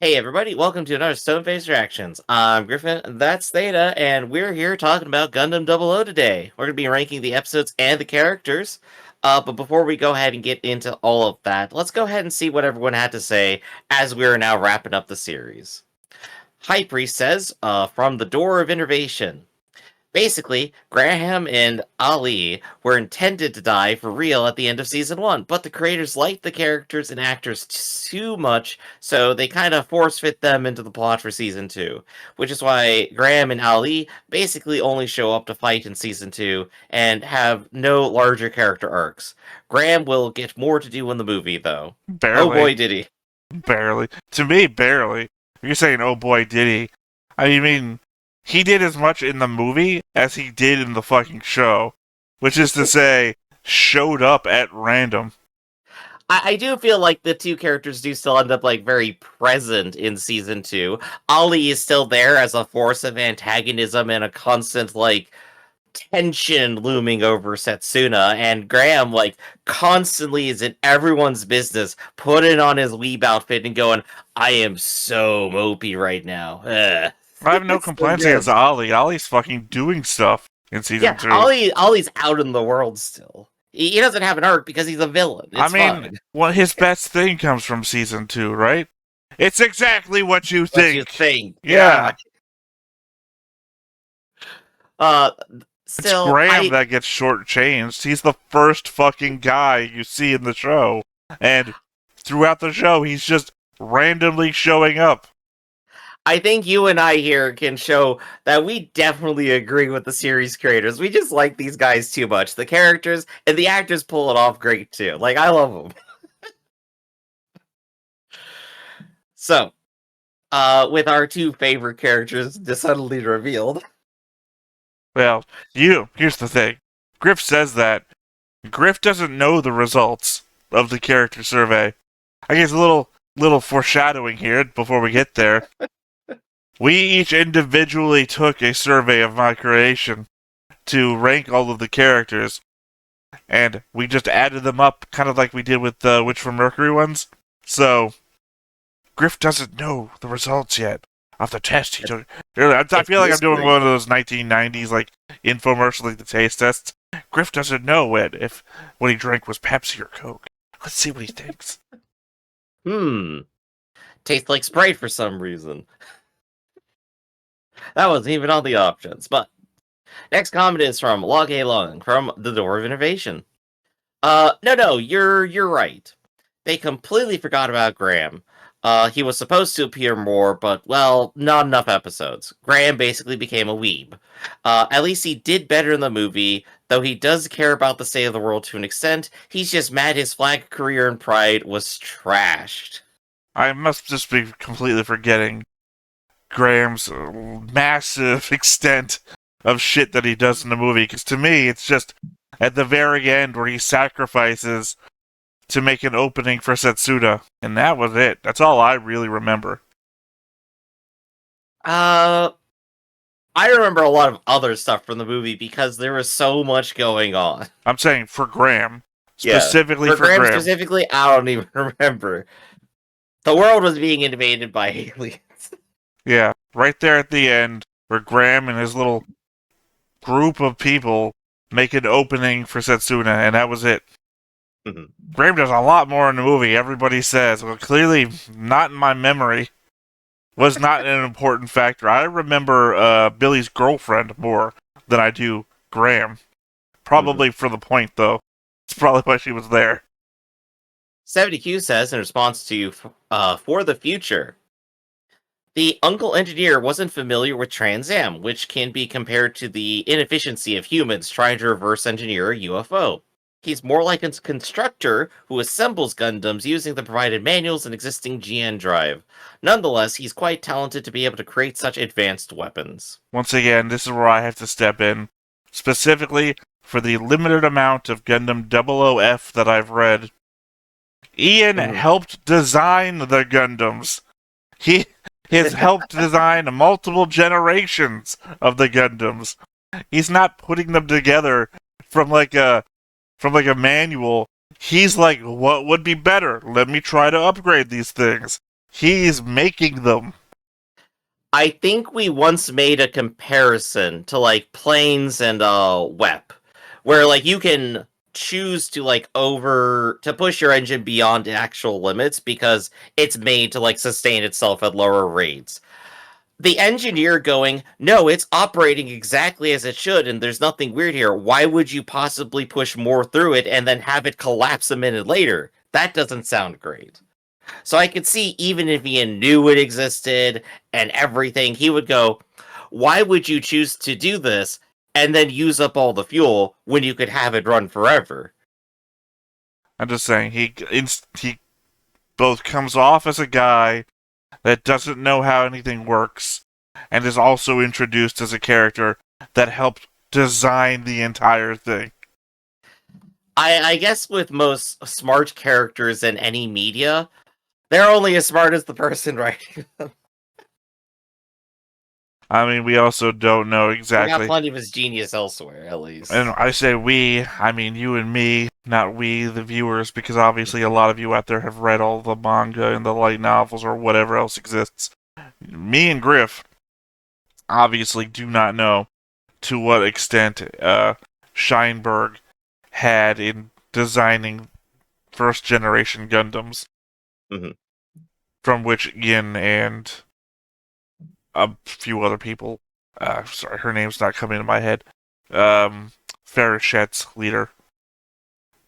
Hey everybody, welcome to another Stone Face Reactions. I'm Griffin, that's Theta, and we're here talking about Gundam 00 today. We're going to be ranking the episodes and the characters. But before we go ahead and get into all of that, let's go ahead and see what everyone had to say as we are now wrapping up the series. High Priest says, from the Door of Innovation. Basically, Graham and Ali were intended to die for real at the end of season 1, but the creators liked the characters and actors too much, so they kind of force fit them into the plot for season 2, which is why Graham and Ali basically only show up to fight in season 2 and have no larger character arcs. Graham will get more to do in the movie, though. Oh Barely. boy, did he. Barely. To me, barely. If you're saying, oh boy, did he. I mean, he did as much in the movie as he did in the fucking show. Which is to say, showed up at random. I do feel like the two characters do still end up like very present in season 2. Ollie is still there as a force of antagonism and a constant like tension looming over Setsuna, and Graham like constantly is in everyone's business, putting on his weeb outfit and going, "I am so mopey right now." Ugh. I have no It's so complaints good. against Ollie. Ollie's fucking doing stuff in season Yeah, 2. Ollie's out in the world still. He doesn't have an arc because he's a villain. I It's mean, fine. well, his best thing comes from season 2, right? It's exactly what you What you think. think? Yeah. Yeah. Uh, It's Still, Graham I that gets shortchanged. He's the first fucking guy you see in the show. And throughout the show, he's just randomly showing up. I think you and I here can show that we definitely agree with the series creators. We just like these guys too much. The characters and the actors pull it off great too. Like I love them. So, with our two favorite characters just suddenly revealed. Well, here's the thing. Griff says that. Griff doesn't know the results of the character survey. I guess a little foreshadowing here before we get there. We each individually took a survey of my creation to rank all of the characters, and we just added them up, kind of like we did with the Witch from Mercury ones. So, Griff doesn't know the results yet of the test he took. I It's feel like I'm doing mystery. one of those 1990s like infomercial, like the taste tests. Griff doesn't know if what he drank was Pepsi or Coke. Let's see what he thinks. Tastes like Sprite for some reason. That wasn't even on the options. But next comment is from Log A Long from the Door of Innovation. No, you're right. They completely forgot about Graham. He was supposed to appear more, but, well, not enough episodes. Graham basically became a weeb. At least he did better in the movie, though he does care about the state of the world to an extent. He's just mad his flag career and pride was trashed. I must just be completely forgetting Graham's massive extent of shit that he does in the movie, because to me, it's just at the very end where he sacrifices to make an opening for Setsuna, and that was it. That's all I really remember. Uh, I remember a lot of other stuff from the movie because there was so much going on. I'm saying for Graham. Yeah. Specifically For for Graham Graham. specifically, I don't even remember. The world was being invaded by aliens. Yeah, right there at the end, where Graham and his little group of people make an opening for Setsuna, and that was it. Graham does a lot more in the movie, everybody says. Well, clearly not in my memory. Was not an important factor. I remember Billy's girlfriend more than I do Graham. Probably for the point, though. It's probably why she was there. 70Q says in response to For the Future, the uncle engineer wasn't familiar with Trans Am, which can be compared to the inefficiency of humans trying to reverse engineer a UFO. He's more like a constructor who assembles Gundams using the provided manuals and existing GN drive. Nonetheless, he's quite talented to be able to create such advanced weapons. Once again, this is where I have to step in. Specifically, for the limited amount of Gundam 00F that I've read, Ian helped design the Gundams. He has helped design multiple generations of the Gundams. He's not putting them together from like a manual. He's like, what would be better? Let me try to upgrade these things. He's making them. I think we once made a comparison to like planes and WEP, where like you can choose to like to push your engine beyond actual limits because it's made to like sustain itself at lower rates. The engineer going, no, it's operating exactly as it should, and there's nothing weird here. Why would you possibly push more through it and then have it collapse a minute later? That doesn't sound great. So I could see even if he knew it existed and everything, he would go, why would you choose to do this and then use up all the fuel when you could have it run forever? I'm just saying, he both comes off as a guy that doesn't know how anything works, and is also introduced as a character that helped design the entire thing. I guess with most smart characters in any media, they're only as smart as the person writing them. I mean, we also don't know We got exactly. plenty of his genius elsewhere, at least. And I say we, I mean you and me, not we, the viewers, because obviously a lot of you out there have read all the manga and the light novels or whatever else exists. Me and Griff obviously do not know to what extent Scheinberg had in designing first generation Gundams, Mhm. from which Yin and a few other people, sorry, her name's not coming to my head, Farrachet's leader,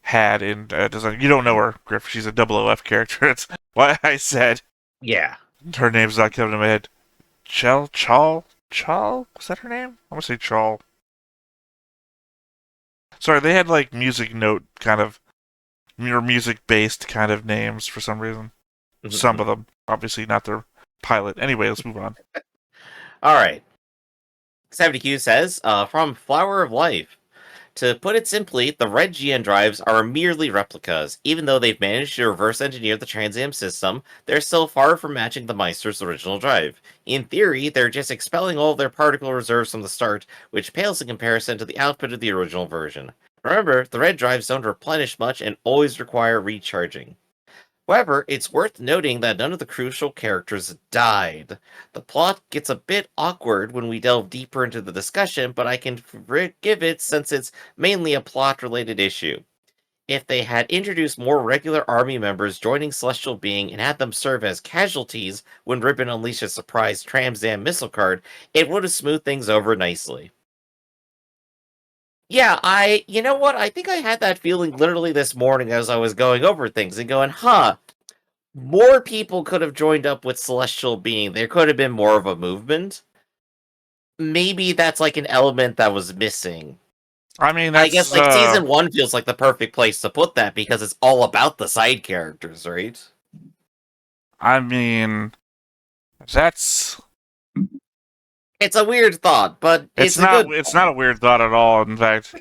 had in design. You don't know her, Griff. She's a double OF character. It's why I said Yeah. her name's not coming to my head. Chal? Was that her name? I'm gonna say Chal. Sorry, they had like music note kind of, or music based kind of names for some reason. Some of them, obviously not their pilot. Anyway, let's move on. All right. 70Q says, from Flower of Life. To put it simply, the red GN drives are merely replicas. Even though they've managed to reverse engineer the Trans Am system, they're still far from matching the Meister's original drive. In theory, they're just expelling all of their particle reserves from the start, which pales in comparison to the output of the original version. Remember, the red drives don't replenish much and always require recharging. However, it's worth noting that none of the crucial characters died. The plot gets a bit awkward when we delve deeper into the discussion, but I can forgive it since it's mainly a plot-related issue. If they had introduced more regular army members joining Celestial Being and had them serve as casualties when Ribbon unleashed a surprise Tramzam missile card, it would have smoothed things over nicely. Yeah, you know what? I think I had that feeling literally this morning as I was going over things and going, huh, more people could have joined up with Celestial Being. There could have been more of a movement. Maybe that's like an element that was missing. I mean, I guess that's like season one feels like the perfect place to put that because it's all about the side characters, right? I mean, that's It's a weird thought, but it's a good it's one. not a weird thought at all. In fact,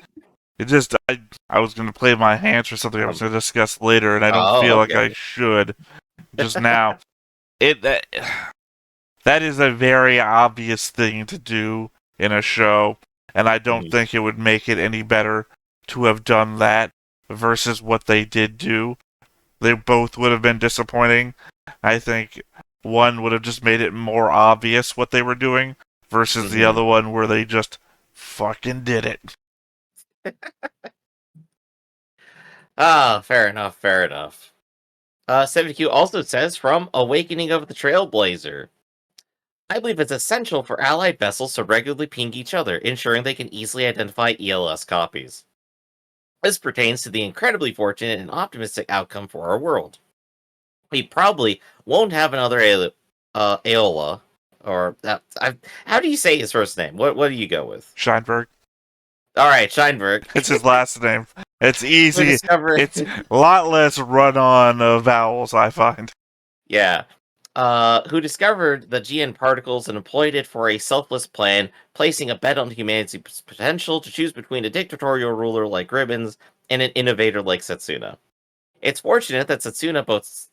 it just I was going to play my hands for something I was going to discuss later, and I don't Oh, feel like I okay. should just now. It that is a very obvious thing to do in a show, and I don't Mhm. think it would make it any better to have done that versus what they did do. They both would have been disappointing. I think one would have just made it more obvious what they were doing versus the Mhm. other one where they just fucking did it. Ah, fair enough, fair enough. 70Q also says from Awakening of the Trailblazer. I believe it's essential for allied vessels to regularly ping each other, ensuring they can easily identify ELS copies. This pertains to the incredibly fortunate and optimistic outcome for our world. We probably won't have another Aola, or how do you say his first name? What do you go with? Scheinberg. All right, Scheinberg, It's his last name. It's who easy. discovered It's a lot less run on vowels, I find. yeah, who discovered the GN particles and employed it for a selfless plan, placing a bet on humanity's potential to choose between a dictatorial ruler like Ribbons and an innovator like Setsuna. It's fortunate that Setsuna both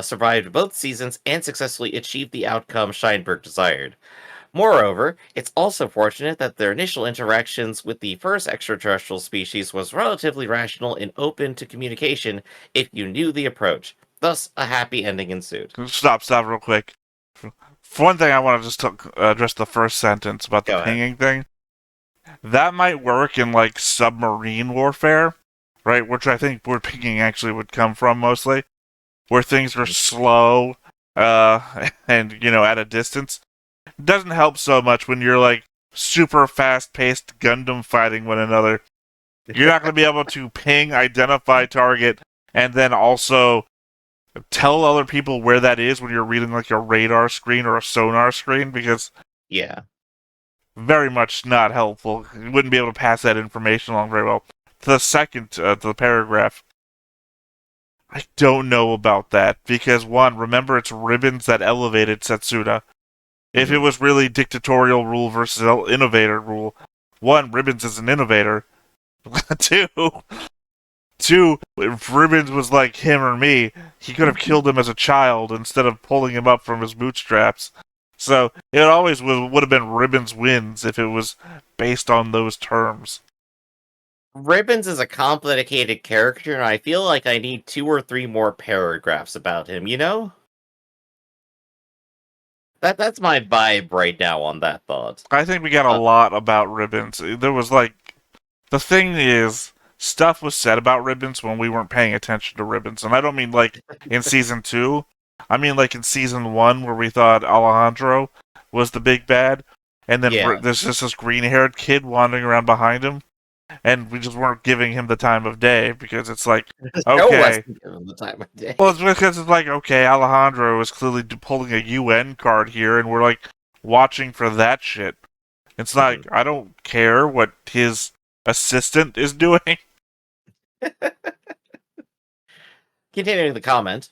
survived both seasons and successfully achieved the outcome Scheinberg desired. Moreover, it's also fortunate that their initial interactions with the first extraterrestrial species was relatively rational and open to communication if you knew the approach. Thus, a happy ending ensued. Stop real quick. For one thing, I want to just address the first sentence about the Go ahead. pinging thing. That might work in like submarine warfare, right? Which I think where pinging actually would come from mostly, where things are slow, and at a distance. It doesn't help so much when you're like super fast-paced Gundam fighting one another. You're not going to be able to ping, identify target, and then also tell other people where that is when you're reading like a radar screen or a sonar screen, because Yeah. very much not helpful. You wouldn't be able to pass that information along very well. To the second, to the paragraph, I don't know about that, because one, remember it's Ribbons that elevated Setsuna. If it Mhm. was really dictatorial rule versus innovator rule, one, Ribbons is an innovator. two, two, if Ribbons was like him or me, he could have killed him as a child instead of pulling him up from his bootstraps. So it always would have been Ribbons wins if it was based on those terms. Ribbons is a complicated character, and I feel like I need 2 or 3 more paragraphs about him, you know? That's my vibe right now on that thought. I think we got a Uh, lot about Ribbons. There was like the thing is, stuff was said about Ribbons when we weren't paying attention to Ribbons, and I don't mean like in season 2. I mean like in season 1 where we thought Alejandro was the big bad, and then yeah. there's just this green-haired kid wandering around behind him, and we just weren't giving him the time of day because it's like, Show okay. wasn't given the time of day. Well, it's because it's like, okay, Alejandro is clearly pulling a UN card here, and we're like watching for that shit. It's like, Mhm. I don't care what his assistant is doing. Continuing the comment.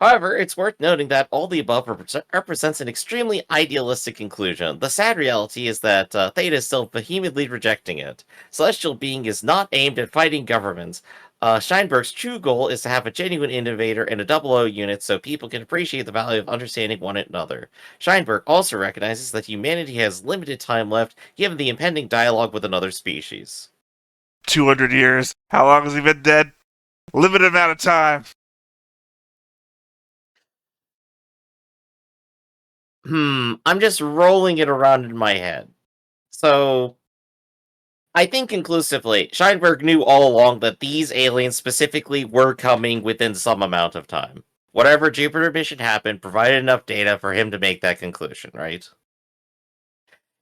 However, it's worth noting that all the above represents an extremely idealistic conclusion. The sad reality is that Theta is still vehemently rejecting it. Celestial Being is not aimed at fighting governments. Steinberg's true goal is to have a genuine innovator and a double O unit so people can appreciate the value of understanding one another. Steinberg also recognizes that humanity has limited time left given the impending dialogue with another species. 200 years. How long has he been dead? Limited amount of time. I'm just rolling it around in my head. So, I think conclusively, Scheinberg knew all along that these aliens specifically were coming within some amount of time. Whatever Jupiter mission happened provided enough data for him to make that conclusion, right?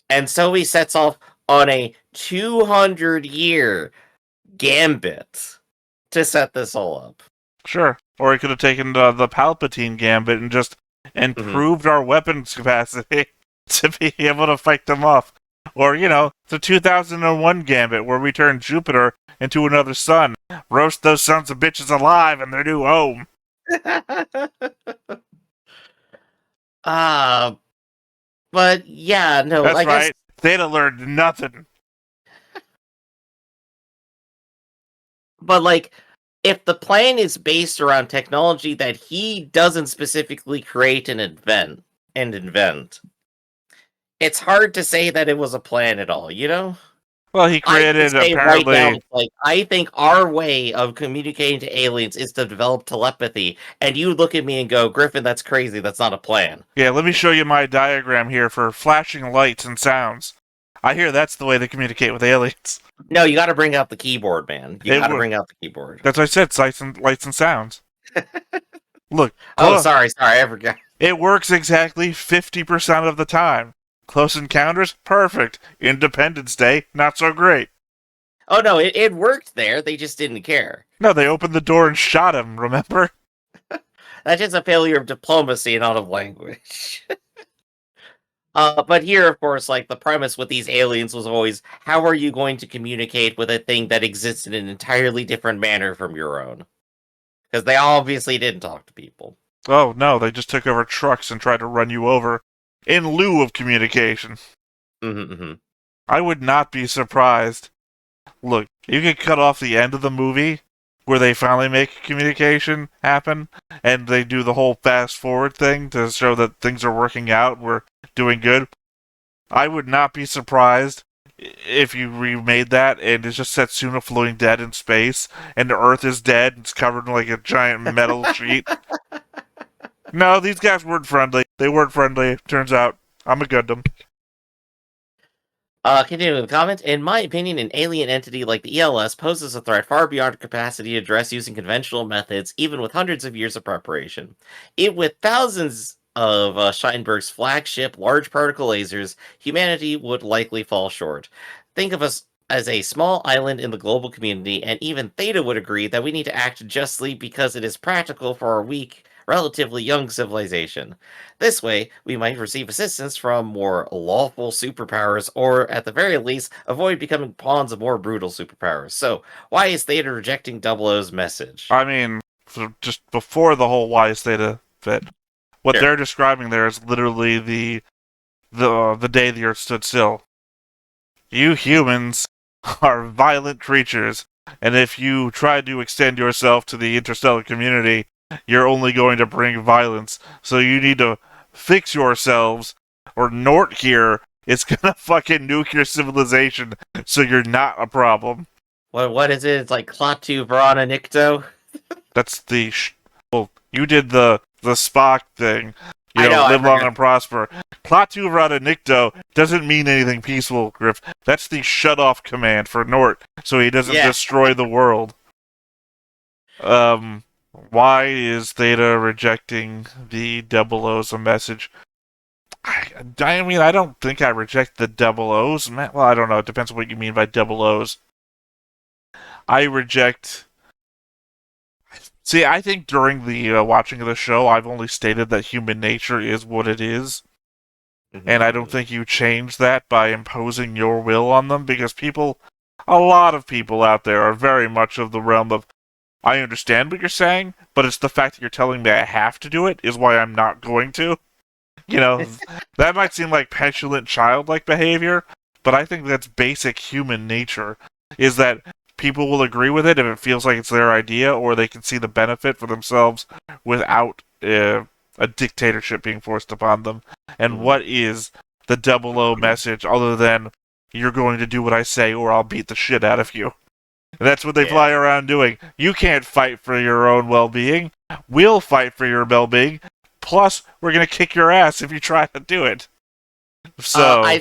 And so he sets off on a 200-year gambit to set this all up. Sure. Or he could have taken the Palpatine gambit and just Mhm. improved our weapons capacity to be able to fight them off. Or, the 2001 gambit where we turn Jupiter into another sun, roast those sons of bitches alive in their new home. uh, but yeah, no, That's I guess. right. Theta learned nothing. But like, if the plan is based around technology that he doesn't specifically create and invent, it's hard to say that it was a plan at all, you know? Well, he I can created say right now, apparently. it's like, I think our way of communicating to aliens is to develop telepathy, and you look at me and go, Griffin, that's crazy, that's not a plan. Yeah, let me show you my diagram here for flashing lights and sounds. I hear that's the way they communicate with aliens. No, you gotta bring out the keyboard, man. You It gotta would. bring out the keyboard. That's what I said. Lights and sounds. Look, Oh, sorry, I forgot. it works exactly 50% of the time. Close Encounters, perfect. Independence Day, not so great. Oh no, it worked there, they just didn't care. No, they opened the door and shot him, remember? That's just a failure of diplomacy, not of language. But here, of course, like the premise with these aliens was always, how are you going to communicate with a thing that exists in an entirely different manner from your own? Because they obviously didn't talk to people. Oh, no, they just took over trucks and tried to run you over in lieu of communication. Mm-hmm. I would not be surprised. Look, you could cut off the end of the movie where they finally make communication happen and they do the whole fast forward thing to show that things are working out, we're doing good. I would not be surprised if you remade that and it's just Setsuna floating dead in space and the Earth is dead and it's covered in like a giant metal sheet. No, these guys weren't friendly. They weren't friendly. Turns out I'm a Gundam. Continuing the comment, in my opinion, an alien entity like the ELS poses a threat far beyond our capacity to address using conventional methods, even with hundreds of years of preparation. Even with thousands of Steinberg's flagship large particle lasers, humanity would likely fall short. Think of us as a small island in the global community, and even Theta would agree that we need to act justly because it is practical for our weak, relatively young civilization. This way, we might receive assistance from more lawful superpowers, or at the very least, avoid becoming pawns of more brutal superpowers. So, why is Theta rejecting Double O's message? I mean, just before the whole Y Theta fit, what Sure. they're describing there is literally the day the Earth stood still. You humans are violent creatures, and if you try to extend yourself to the interstellar community, you're only going to bring violence. So you need to fix yourselves, or Nort here is gonna fucking nuke your civilization, so you're not a problem. What is it? It's like Klaatu Verana Nikto? That's the well, you did the Spock thing. You I know, know, I live long forgot. and prosper. Klaatu Verana Nikto doesn't mean anything peaceful, Griff. That's the shut off command for Nort, so he doesn't Yeah. destroy the world. Um, why is Theta rejecting the double O's a message? I mean, I don't think I reject the double O's. Well, I don't know. It depends on what you mean by double O's. I reject. See, I think during the watching of the show, I've only stated that human nature is what it is, and I don't think you change that by imposing your will on them, because a lot of people out there are very much of the realm of, I understand what you're saying, but it's the fact that you're telling me I have to do it is why I'm not going to. You know, that might seem like petulant childlike behavior, but I think that's basic human nature, is that people will agree with it if it feels like it's their idea, or they can see the benefit for themselves without a dictatorship being forced upon them. And what is the double O message other than, you're going to do what I say or I'll beat the shit out of you? And that's what they fly around doing. You can't fight for your own well-being. We'll fight for your well-being. Plus, we're gonna kick your ass if you try to do it. So I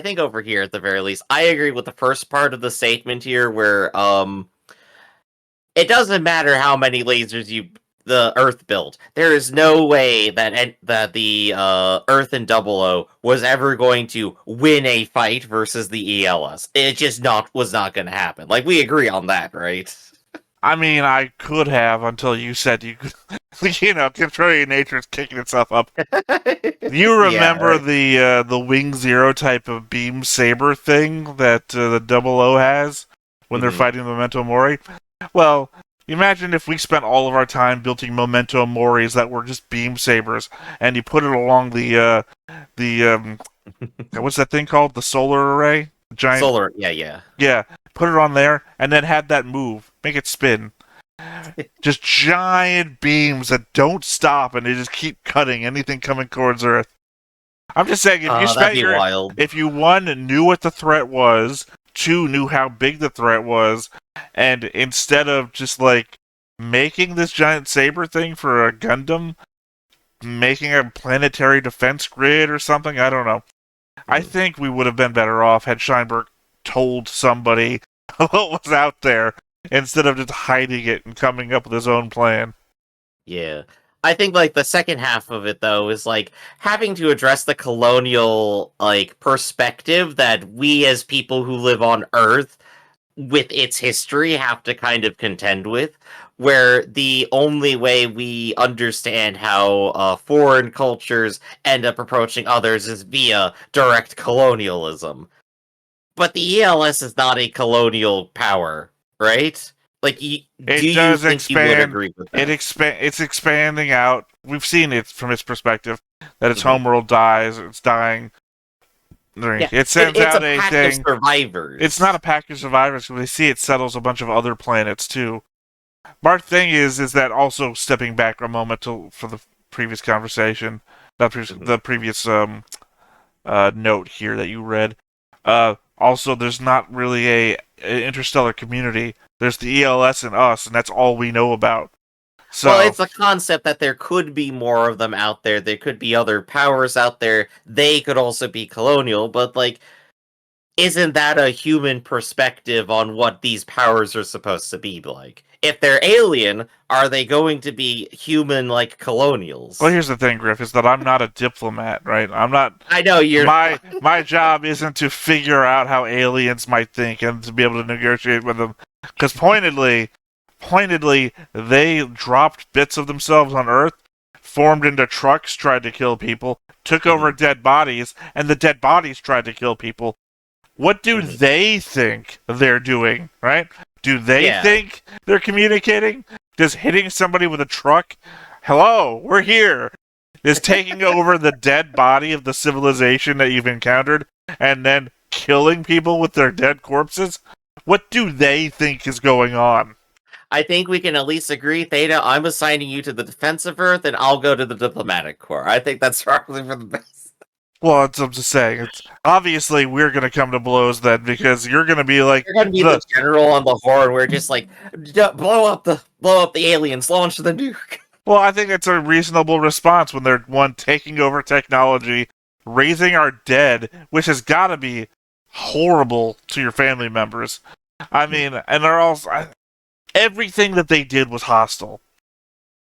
think over here at the very least, I agree with the first part of the statement here, where it doesn't matter how many lasers the Earth built. There is no way that the Earth and Double O was ever going to win a fight versus the ELS. It just was not going to happen. Like, we agree on that, right? I mean, I could have until you said you could. You know, contrary nature is kicking itself up. You Yeah, remember right. the Wing Zero type of beam saber thing that the Double O has when they're Mhm. fighting the Memento Mori? Well, imagine if we spent all of our time building Memento Moris that were just beam sabers, and you put it along the what's that thing called? The solar array? Giant. Solar, yeah. Yeah, put it on there, and then have that move. Make it spin. Just giant beams that don't stop, and they just keep cutting anything coming towards Earth. I'm just saying, That'd be wild. if you one knew what the threat was, two knew how big the threat was, and instead of just like making this giant saber thing for a Gundam, making a planetary defense grid or something, I don't know. I think we would have been better off had Scheinberg told somebody what was out there instead of just hiding it and coming up with his own plan. Yeah. I think like the second half of it though is like having to address the colonial like perspective that we as people who live on Earth with its history have to kind of contend with, where the only way we understand how foreign cultures end up approaching others is via direct colonialism. But the ELS is not a colonial power, right? Like, do It you does think you would expand. agree with that? It's expanding out. We've seen it from its perspective that its Hmm. homeworld dies. It's dying. Yeah, It sends it's a out a pack of thing. It's not survivors. a pack of survivors because they see it settles a bunch of other planets too. My thing is that also stepping back a moment for the previous conversation, Mhm. the previous note here that you read. Also, there's not really a interstellar community. There's the ELS and us, and that's all we know about. Well, So, it's a concept that there could be more of them out there. There could be other powers out there. They could also be colonial, but like, isn't that a human perspective on what these powers are supposed to be like? If they're alien, are they going to be human like well, colonials? here's the thing, Griff, is that I'm not a diplomat, right? I'm not. I know you're My job isn't to figure out how aliens might think and to be able to negotiate with them, because pointedly, they dropped bits of themselves on Earth, formed into trucks, tried to kill people, took over Mhm, dead bodies, and the dead bodies tried to kill people. What do mhm. they think they're doing, right? Do they Yeah. think they're communicating? Does hitting somebody with a truck, hello, we're here, is taking over the dead body of the civilization that you've encountered and then killing people with their dead corpses? What do they think is going on? I think we can at least agree, Theta, I'm assigning you to the defensive Earth, and I'll go to the diplomatic corps. I think that's probably for the best. Well, I'm just saying. It's obviously we're gonna come to blows then because you're gonna be like You're gonna be the the. general on the horn. We're just like, blow up the aliens, launch the nuke." Well, I think it's a reasonable response when they're one taking over technology, raising our dead, which has got to be horrible to your family members. I mean, and they're also everything that they did was hostile.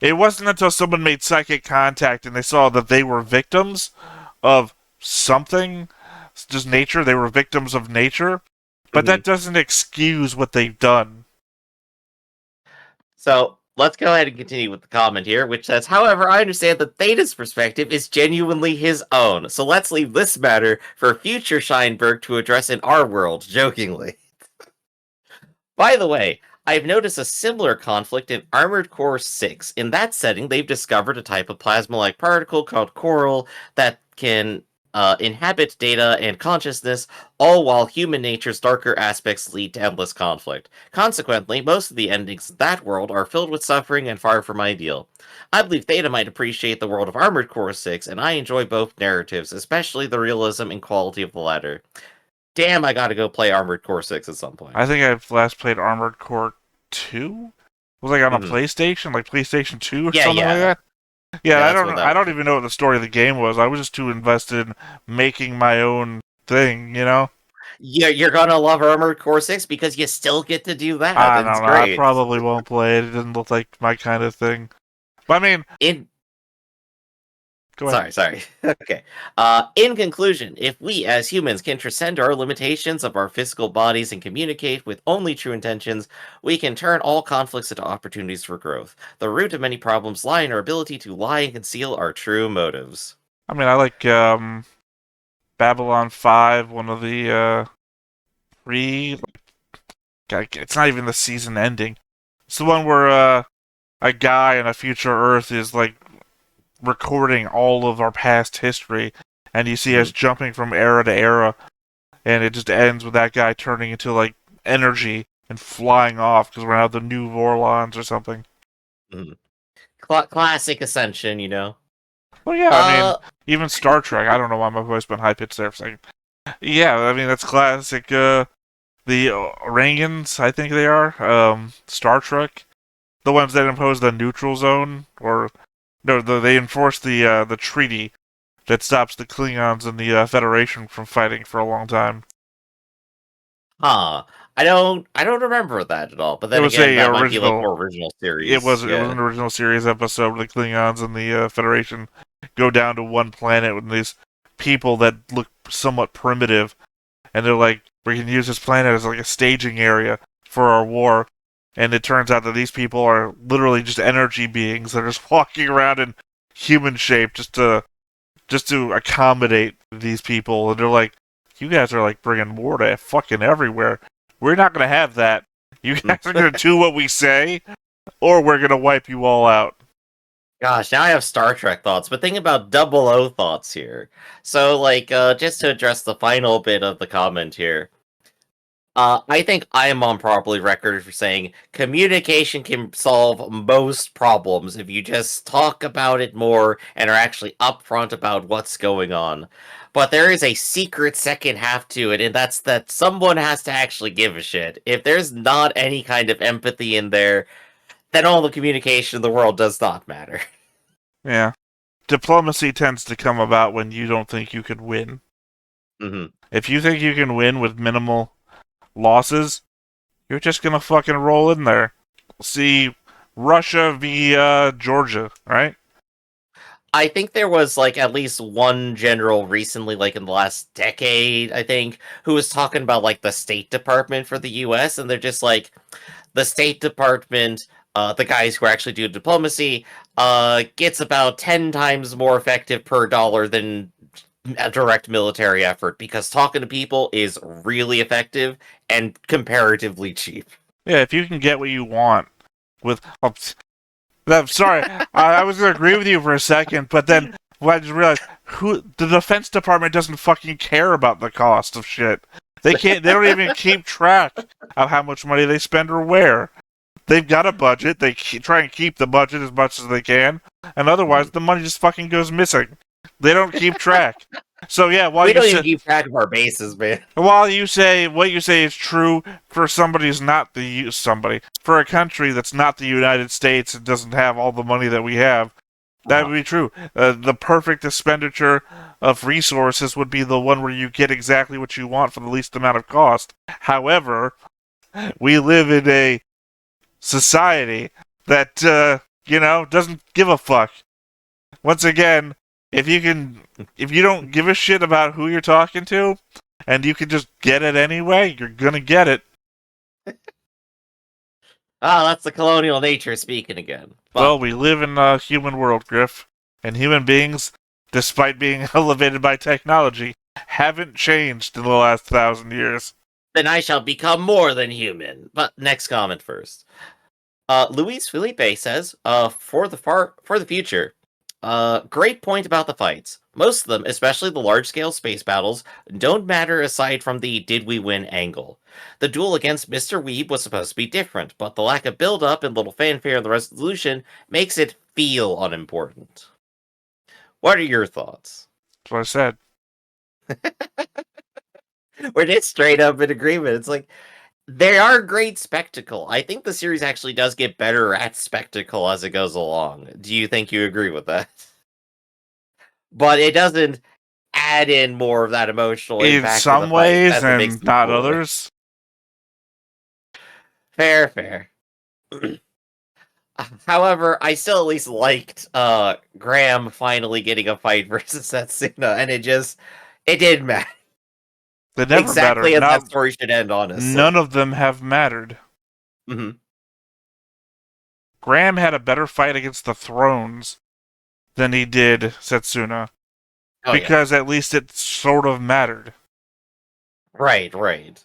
It wasn't until someone made psychic contact and they saw that they were victims of something, just nature. They were victims of nature, but Mhm. that doesn't excuse what they've done. So let's go ahead and continue with the comment here, which says, however, I understand that Theta's perspective is genuinely his own. So let's leave this matter for future Scheinberg to address in our world, jokingly. By the way, I've noticed a similar conflict in Armored Core 6. In that setting, they've discovered a type of plasma-like particle called coral that can inhabit data and consciousness, all while human nature's darker aspects lead to endless conflict. Consequently, most of the endings of that world are filled with suffering and far from ideal. I believe Theta might appreciate the world of Armored Core 6, and I enjoy both narratives, especially the realism and quality of the latter. Damn, I gotta go play Armored Core 6 at some point. I think I've last played Armored Core 2. Was like on a Mhm. PlayStation, like PlayStation 2 or Yeah, something like yeah. that. Yeah, Yeah, that's what that I would don't be. even know what the story of the game was. I was just too invested in making my own thing, you know? Yeah, you're gonna love Armored Core 6 because you still get to do that. I It's don't know. I great. probably won't play it. It doesn't look like my kind of thing. But I mean, In go ahead. sorry. Okay. In conclusion, if we as humans can transcend our limitations of our physical bodies and communicate with only true intentions, we can turn all conflicts into opportunities for growth. The root of many problems lie in our ability to lie and conceal our true motives. I mean, I like Babylon 5, one of the pre. It's not even the season ending. It's the one where a guy in a future Earth is like recording all of our past history, and you see us Mhm, jumping from era to era, and it just ends with that guy turning into like energy and flying off because we're now the new Vorlons or something. mhm. Classic Ascension, you know. Well, yeah, I mean, Uh, even Star Trek. I don't know why my voice went high pitched there for a second. Yeah, I mean that's classic. The Orangans, I think they are. Star Trek, the ones that impose the neutral zone, or no, they enforce the treaty that stops the Klingons and the Federation from fighting for a long time. huh. I don't remember that at all. But It then was again, a that might be like original. more original series. It was Yeah. an original series episode where the Klingons and the Federation go down to one planet with these people that look somewhat primitive, and they're like, we can use this planet as like a staging area for our war. And it turns out that these people are literally just energy beings that are just walking around in human shape just to accommodate these people. And they're like, you guys are like bringing war to fucking everywhere. We're not gonna have that. You guys are gonna do what we say, or we're gonna wipe you all out. Gosh, now I have Star Trek thoughts, but think about double O thoughts here. So, like, just to address the final bit of the comment here, I think I am on properly record for saying communication can solve most problems if you just talk about it more and are actually upfront about what's going on. But there is a secret second half to it, and that's that someone has to actually give a shit. If there's not any kind of empathy in there, then all the communication in the world does not matter. Yeah. Diplomacy tends to come about when you don't think you could win. Hmm. If you think you can win with minimal losses, you're just gonna fucking roll in there. See Russia via Georgia, right? I think there was like at least one general recently, like in the last decade, I think, who was talking about like the State Department for the US, and they're just like, the State Department, the guys who actually do diplomacy, gets about 10 times more effective per dollar than a direct military effort because talking to people is really effective and comparatively cheap. Yeah, if you can get what you want with. Oh, I'm sorry, I was gonna agree with you for a second, but then I just realized the Defense Department doesn't fucking care about the cost of shit. They can't. They don't even keep track of how much money they spend or where. They've got a budget. They try and keep the budget as much as they can, and otherwise the money just fucking goes missing. They don't keep track. So yeah, We don't even keep track of our bases, man. while you say what you say is true for somebody who's not somebody for a country that's not the United States and doesn't have all the money that we have, that would be true. The perfect expenditure of resources would be the one where you get exactly what you want for the least amount of cost. However, we live in a society that doesn't give a fuck. Once again, if you don't give a shit about who you're talking to, and you can just get it anyway, you're gonna get it. Ah, that's the colonial nature speaking again. Well, But we live in a human world, Griff, and human beings, despite being elevated by technology, haven't changed in the last 1,000 years. then I shall become more than human. But next comment first. Luis Felipe says, for the future. Great point about the fights. Most of them, especially the large-scale space battles, don't matter aside from the did we win angle. The duel against Mr. Weeb was supposed to be different, but the lack of build-up and little fanfare in the resolution makes it feel unimportant. What are your thoughts? That's what I said. We're just straight up in agreement. It's like, they are great spectacle. I think the series actually does get better at spectacle as it goes along. Do you think you agree with that? But it doesn't add in more of that emotional In impact to the some fight ways, as it makes and them not cooler. others. Fair, fair. However, I still at least liked Graham finally getting a fight versus Setsuna, and it did matter. They never Exactly mattered. as that Not story should end, honestly. none of them have mattered. Hmm. Graham had a better fight against the Thrones than he did Setsuna, Oh yeah. because at least it sort of mattered. Right, right.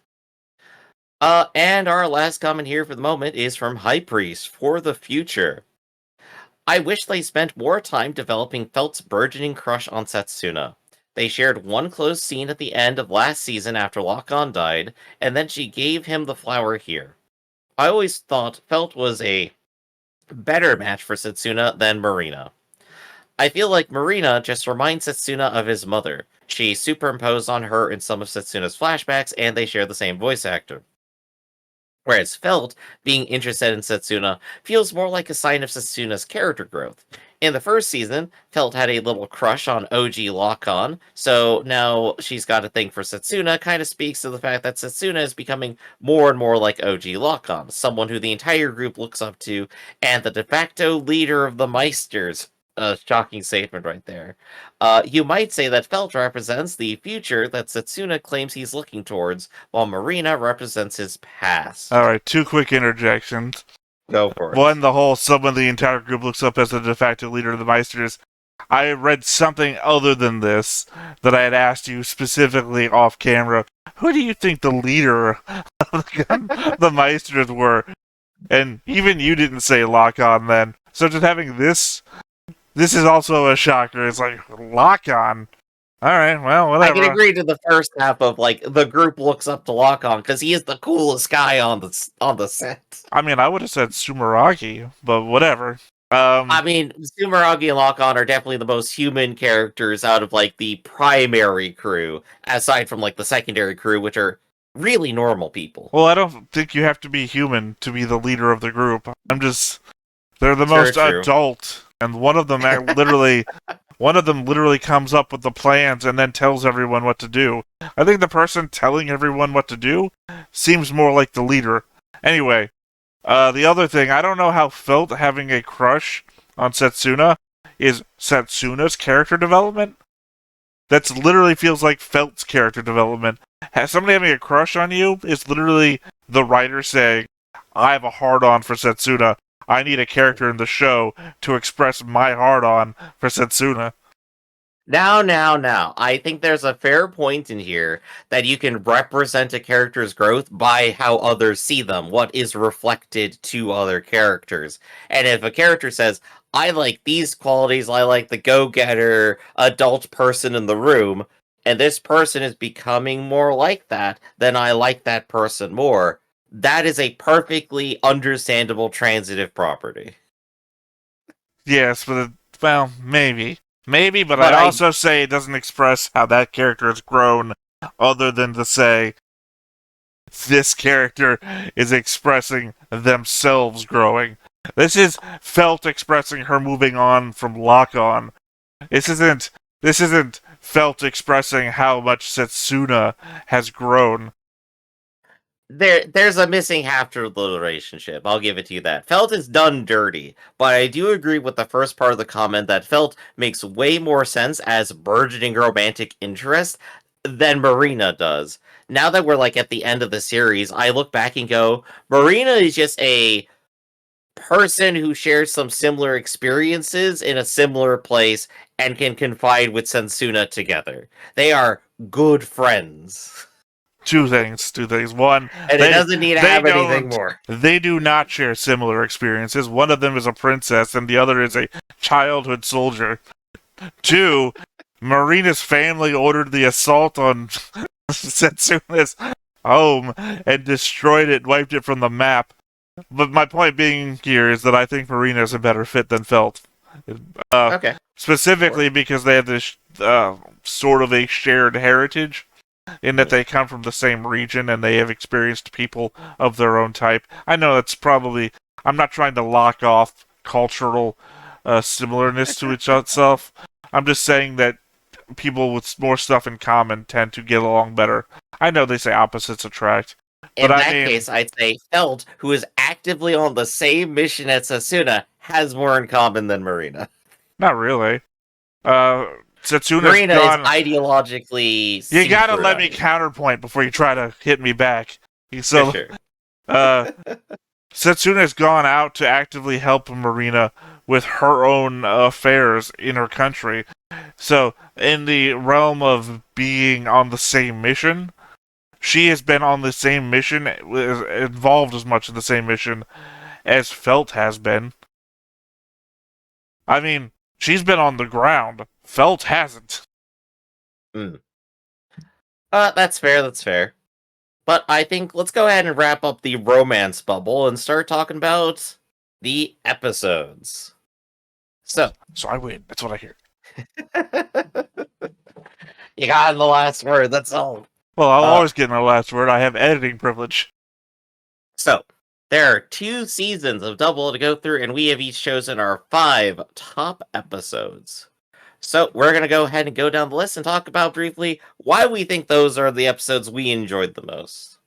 And our last comment here for the moment is from High Priest for the future. I wish they spent more time developing Felt's burgeoning crush on Setsuna. They shared one close scene at the end of last season after Lock-On died, and then she gave him the flower here. I always thought Felt was a better match for Setsuna than Marina. I feel like Marina just reminds Setsuna of his mother. She superimposed on her in some of Setsuna's flashbacks, and they share the same voice actor. Whereas Felt, being interested in Setsuna, feels more like a sign of Setsuna's character growth. In the first season, Felt had a little crush on OG Lock-On, so now she's got a thing for Setsuna, kind of speaks to the fact that Setsuna is becoming more and more like OG Lock-On, someone who the entire group looks up to, and the de facto leader of the Meisters. A shocking statement right there. You might say that Felt represents the future that Setsuna claims he's looking towards, while Marina represents his past. Alright, two quick interjections. Go for it. One, the whole someone the entire group looks up as the de facto leader of the Meisters. I read something other than this that I had asked you specifically off camera. Who do you think the leader of the Meisters were? And even you didn't say Lock-On then. So just having this is also a shocker. It's like, Lock-On? All right, well, I can whatever. agree to the first half of like the group looks up to Lock-On because he is the coolest guy on the set. I mean, I would have said Sumeragi, but whatever. I mean, Sumeragi and Lock-On are definitely the most human characters out of like the primary crew, aside from like the secondary crew, which are really normal people. Well, I don't think you have to be human to be the leader of the group. They're the True, most true. adult, and one of them literally comes up with the plans and then tells everyone what to do. I think the person telling everyone what to do seems more like the leader. Anyway, the other thing, I don't know how Felt having a crush on Setsuna is Setsuna's character development. That's literally feels like Felt's character development. Somebody having a crush on you is literally the writer saying, I have a hard on for Setsuna. I need a character in the show to express my hard on for Setsuna. Now. I think there's a fair point in here that you can represent a character's growth by how others see them, what is reflected to other characters. And if a character says, I like these qualities, I like the go getter, adult person in the room, and this person is becoming more like that, then I like that person more. That is a perfectly understandable transitive property. Yes, well, maybe. Maybe, but But I I also say it doesn't express how that character has grown, other than to say this character is expressing themselves growing. This is Felt expressing her moving on from Lock On. This isn't Felt expressing how much Setsuna has grown. there's a missing half to the relationship. I'll give it to you that. Felt is done dirty, but I do agree with the first part of the comment that Felt makes way more sense as burgeoning romantic interest than Marina does. Now that we're like at the end of the series, I look back and go, Marina is just a person who shares some similar experiences in a similar place and can confide with Sensuna together. They are good friends. Two things. One, And it they doesn't need to they have anything don't more. they do not share similar experiences. One of them is a princess, and the other is a childhood soldier. Two, Marina's family ordered the assault on Setsuna's home and destroyed it, wiped it from the map. But my point being here is that I think Marina's a better fit than Felt. Uh, Okay. Specifically because they have this sort of a shared heritage in that Hmm. they come from the same region and they have experienced people of their own type. I know that's probably. I'm not trying to lock off cultural similarness to each itself. I'm just saying that people with more stuff in common tend to get along better. I know they say opposites attract, but In I that mean, case, I'd say Felt, who is actively on the same mission as Sasuna, has more in common than Marina. not really. Uh, Setsuna's Marina is gone. ideologically You see gotta through, let I me mean. counterpoint before you try to hit me back. For So, sure. uh, Setsuna's gone out to actively help Marina with her own affairs in her country. So, in the realm of being on the same mission, she has been on the same mission, involved as much in the same mission as Felt has been. I mean, she's been on the ground. Felt hasn't. Mm. That's fair, that's fair. But I think let's go ahead and wrap up the romance bubble and start talking about the episodes. So, So I win. That's what I hear. you got the last word, that's all. Well, I'll Uh, always get my last word. I have editing privilege. So, there are 2 seasons of Double to go through, and we have each chosen our 5 top episodes. So, we're going to go ahead and go down the list and talk about briefly why we think those are the episodes we enjoyed the most.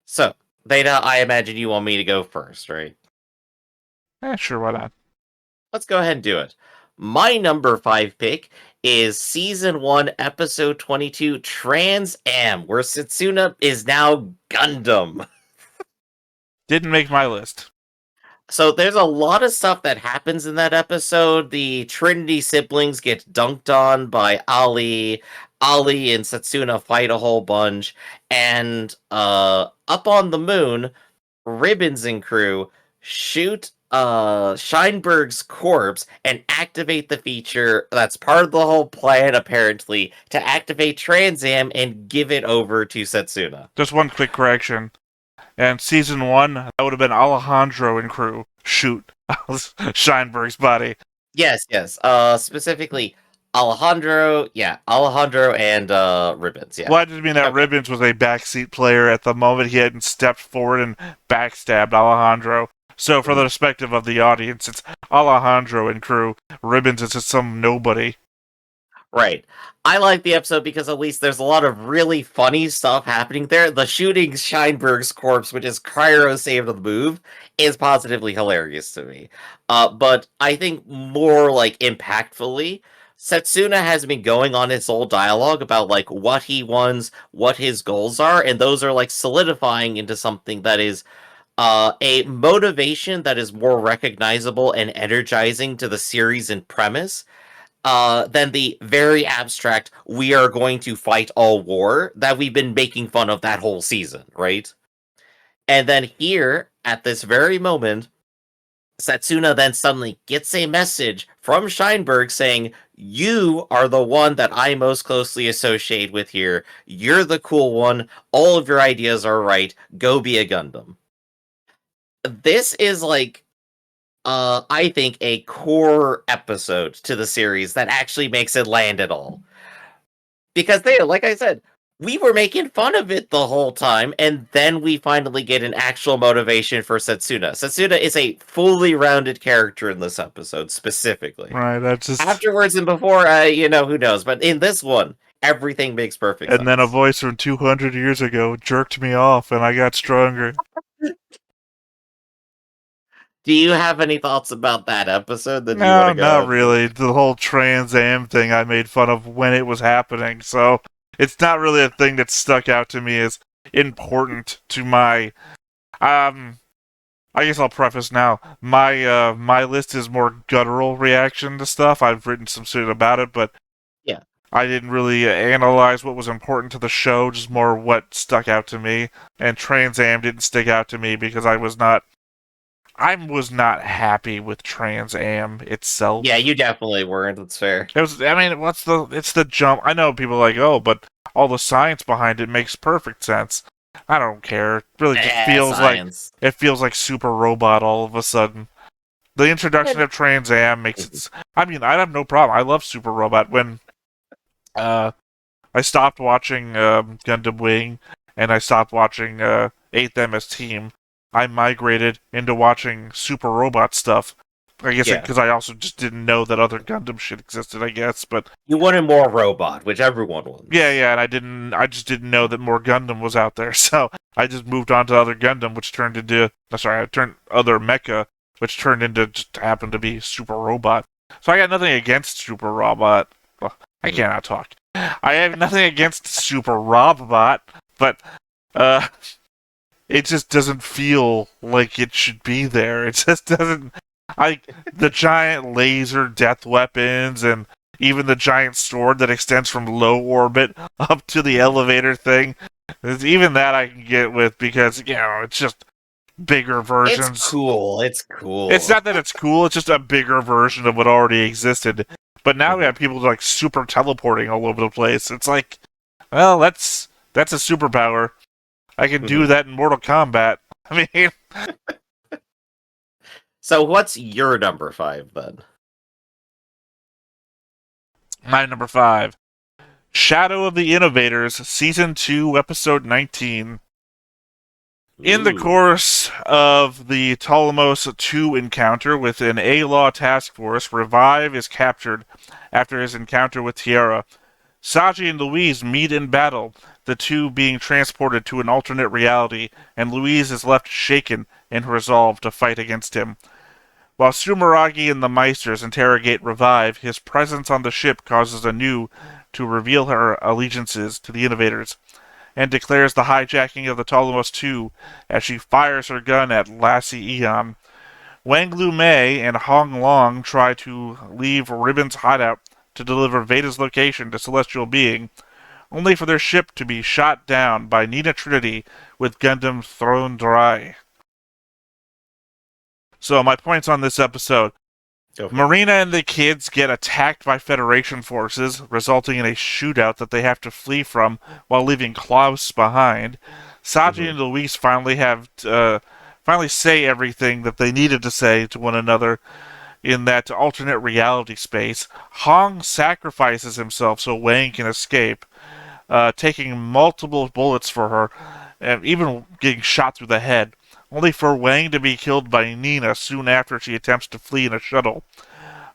So, Theta, I imagine you want me to go first, right? Sure, why not? Let's go ahead and do it. My number 5 pick is Season 1, Episode 22, Trans Am, where Setsuna is now Gundam. Didn't make my list. So there's a lot of stuff that happens in that episode. The Trinity siblings get dunked on by Ali. Ali and Setsuna fight a whole bunch. And up on the moon, Ribbons and crew shoot Scheinberg's corpse and activate the feature that's part of the whole plan, apparently, to activate Trans Am and give it over to Setsuna. Just one quick correction. And season 1, that would have been Alejandro and crew. Shoot. Scheinberg's body. Yes, yes. Specifically Alejandro, yeah, Alejandro and Ribbons, yeah. Well, I just mean that Okay. Ribbons was a backseat player at the moment. He hadn't stepped forward and backstabbed Alejandro. So, for the Mhm. perspective of the audience, it's Alejandro and crew. Ribbons is just some nobody. Right. I like the episode because at least there's a lot of really funny stuff happening there. The shooting Scheinberg's corpse, which is Cryo saved on the move, is positively hilarious to me. But I think more like impactfully, Setsuna has been going on his whole dialogue about like what he wants, what his goals are, and those are like solidifying into something that is a motivation that is more recognizable and energizing to the series and premise than the very abstract "we are going to fight all war" that we've been making fun of that whole season, right? And then here, at this very moment, Setsuna then suddenly gets a message from Scheinberg saying, "You are the one that I most closely associate with here. You're the cool one. All of your ideas are right. Go be a Gundam." This is like I think a core episode to the series that actually makes it land at all. Because they, like I said, we were making fun of it the whole time, and then we finally get an actual motivation for Setsuna. Setsuna is a fully rounded character in this episode, specifically. Right, that's just. Afterwards and before, who knows? But in this one, everything makes perfect And then a sense. voice from 200 years ago jerked me off, and I got stronger. Do you have any thoughts about that episode that you want No, to go not ahead and... really. The whole Trans Am thing I made fun of when it was happening, so it's not really a thing that stuck out to me as important to my. Um, I guess I'll preface now. My list is more guttural reaction to stuff. I've written some shit about it, but Yeah. I didn't really analyze what was important to the show, just more what stuck out to me. And Trans Am didn't stick out to me because I was not happy with Trans Am itself. Yeah, you definitely weren't. That's fair. It was. I mean, it's the jump. I know people are like, oh, but all the science behind it makes perfect sense. I don't care. It really just Science. feels like Super Robot all of a sudden. The introduction of Trans Am makes it. I mean, I have no problem. I love Super Robot. When uh, I stopped watching Gundam Wing and I stopped watching 8th MS Team, I migrated into watching Super Robot stuff. I guess Yeah. because I also just didn't know that other Gundam shit existed, I guess, but You wanted more robot, which everyone yeah, wants. yeah, and I just didn't know that more Gundam was out there, so I just moved on to other Gundam, which turned into, I turned other Mecha, which turned into just happened to be Super Robot. So I got nothing against Super Robot. Well, I Mhm. cannot talk. I have nothing against Super Robot, but uh, it just doesn't feel like it should be there. It just doesn't. The giant laser death weapons and even the giant sword that extends from low orbit up to the elevator thing. Even that I can get with because it's just bigger It's versions. cool. It's It's cool. not that it's cool; it's just a bigger version of what already existed. But now we Mhm. have people like super teleporting all over the place. It's like, well, that's a superpower. I can do Mhm. that in Mortal Kombat. I mean, So what's your number 5 then? my number 5. Shadow of the Innovators, Season 2, Episode 19. In the Ooh. course of the Ptolemos 2 encounter with an A-Law task force, Revive is captured after his encounter with Tiara. Saji and Louise meet in battle, the two being transported to an alternate reality, and Louise is left shaken in her resolve to fight against him. While Sumeragi and the Meisters interrogate Revive, his presence on the ship causes Anu to reveal her allegiances to the Innovators, and declares the hijacking of the Ptolemos 2 as she fires her gun at Lassie Eon. Wang Lu Mei and Hong Long try to leave Ribbon's hideout to deliver Veda's location to Celestial Being, only for their ship to be shot down by Nina Trinity with Gundam thrown dry. So my points on this episode. Go for it. Marina and the kids get attacked by Federation forces, resulting in a shootout that they have to flee from while leaving Klaus behind. Saji Hmm. and Luis finally say everything that they needed to say to one another in that alternate reality space. Hong sacrifices himself so Wang can escape, taking multiple bullets for her, and even getting shot through the head, only for Wang to be killed by Nina soon after she attempts to flee in a shuttle.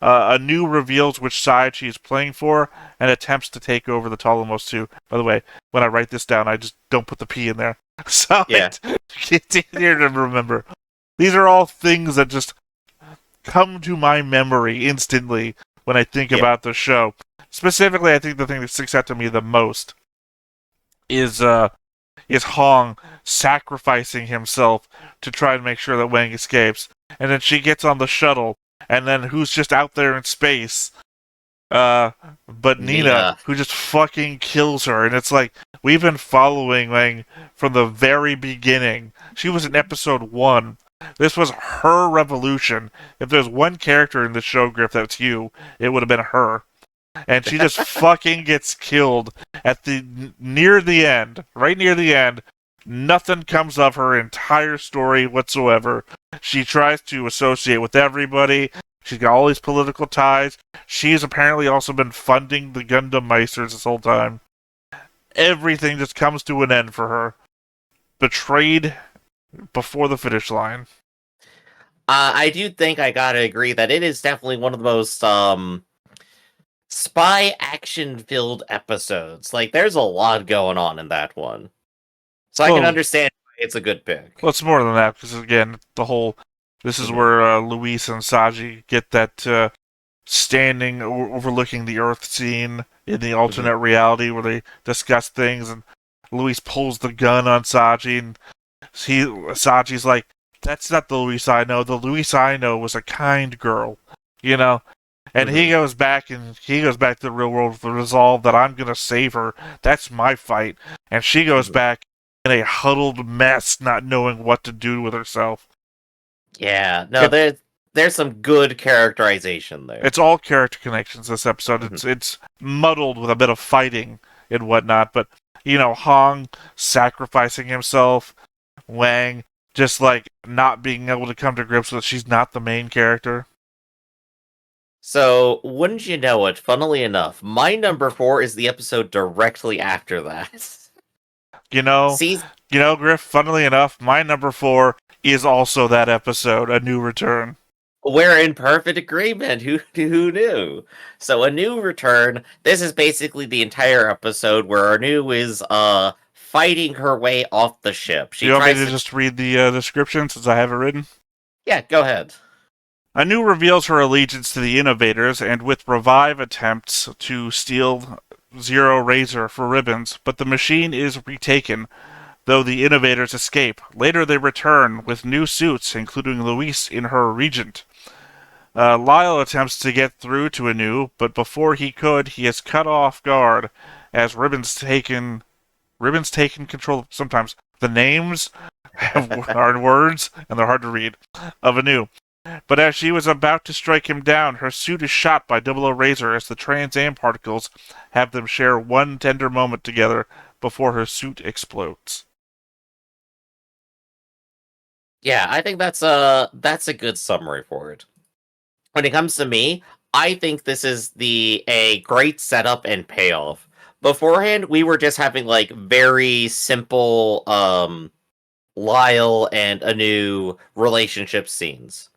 Anu reveals which side she is playing for and attempts to take over the Ptolemos too. By the way, when I write this down, I just don't put the P in there. So Yeah. it's easier to remember. These are all things that just come to my memory instantly when I think Yeah. about the show. Specifically, I think the thing that sticks out to me the most is Hong sacrificing himself to try to make sure that Wang escapes. And then she gets on the shuttle, and then who's just out there in space? But Nina, Nina. who just fucking kills her. And it's like, we've been following Wang from the very beginning. She was in episode 1. This was her revolution. If there's one character in the show, Griff, that's you, it would have been her. And she just fucking gets killed at the near the end, right near the end. Nothing comes of her entire story whatsoever. She tries to associate with everybody. She's got all these political ties. She's apparently also been funding the Gundam Meisters this whole time. Everything just comes to an end for her. Betrayed before the finish line. I do think I gotta agree that it is definitely one of the most spy action filled episodes. Like, there's a lot going on in that one, so I can Well, understand why it's a good pick. well, it's more than that because again, the whole this is Mhm. where Luis and Saji get that standing overlooking the Earth scene in the Mhm. alternate reality where they discuss things, and Luis pulls the gun on Saji, and Saji's like, "That's not the Luis I know. The Luis I know was a kind girl, you know." And Mhm. he goes back to the real world with the resolve that I'm gonna save her. That's my fight. And she goes Mhm. back in a huddled mess, not knowing what to do with herself. Yeah. No, It there's some good characterization there. it's all character connections this episode. Mhm. It's muddled with a bit of fighting and whatnot, but Hong sacrificing himself, Wang just like not being able to come to grips with she's not the main character. So, wouldn't you know it? Funnily enough, my number 4 is the episode directly after that. You know, Season Griff, funnily enough, my number 4 is also that episode, A New Return. We're in perfect agreement. Who knew? So a new return. This is basically the entire episode where Anu is fighting her way off the ship. Do She you want me tries to to just read the description since I have it written? Yeah, go ahead. Anu reveals her allegiance to the Innovators and with Revive attempts to steal Zero Razor for ribbons, but the machine is retaken, though the Innovators escape. Later they return with new suits, including Luis in her Regent. Lyle attempts to get through to Anu, but before he could, he is cut off guard as Ribbon's taken control. Sometimes the names are words and they're hard to read of Anu. But as she was about to strike him down, her suit is shot by Double O Razor as the Trans Am particles have them share one tender moment together before her suit explodes. Yeah, I think that's a good summary for it. When it comes to me, I think this is the a great setup and payoff. Beforehand, we were just having like very simple Lyle and Anu relationship scenes.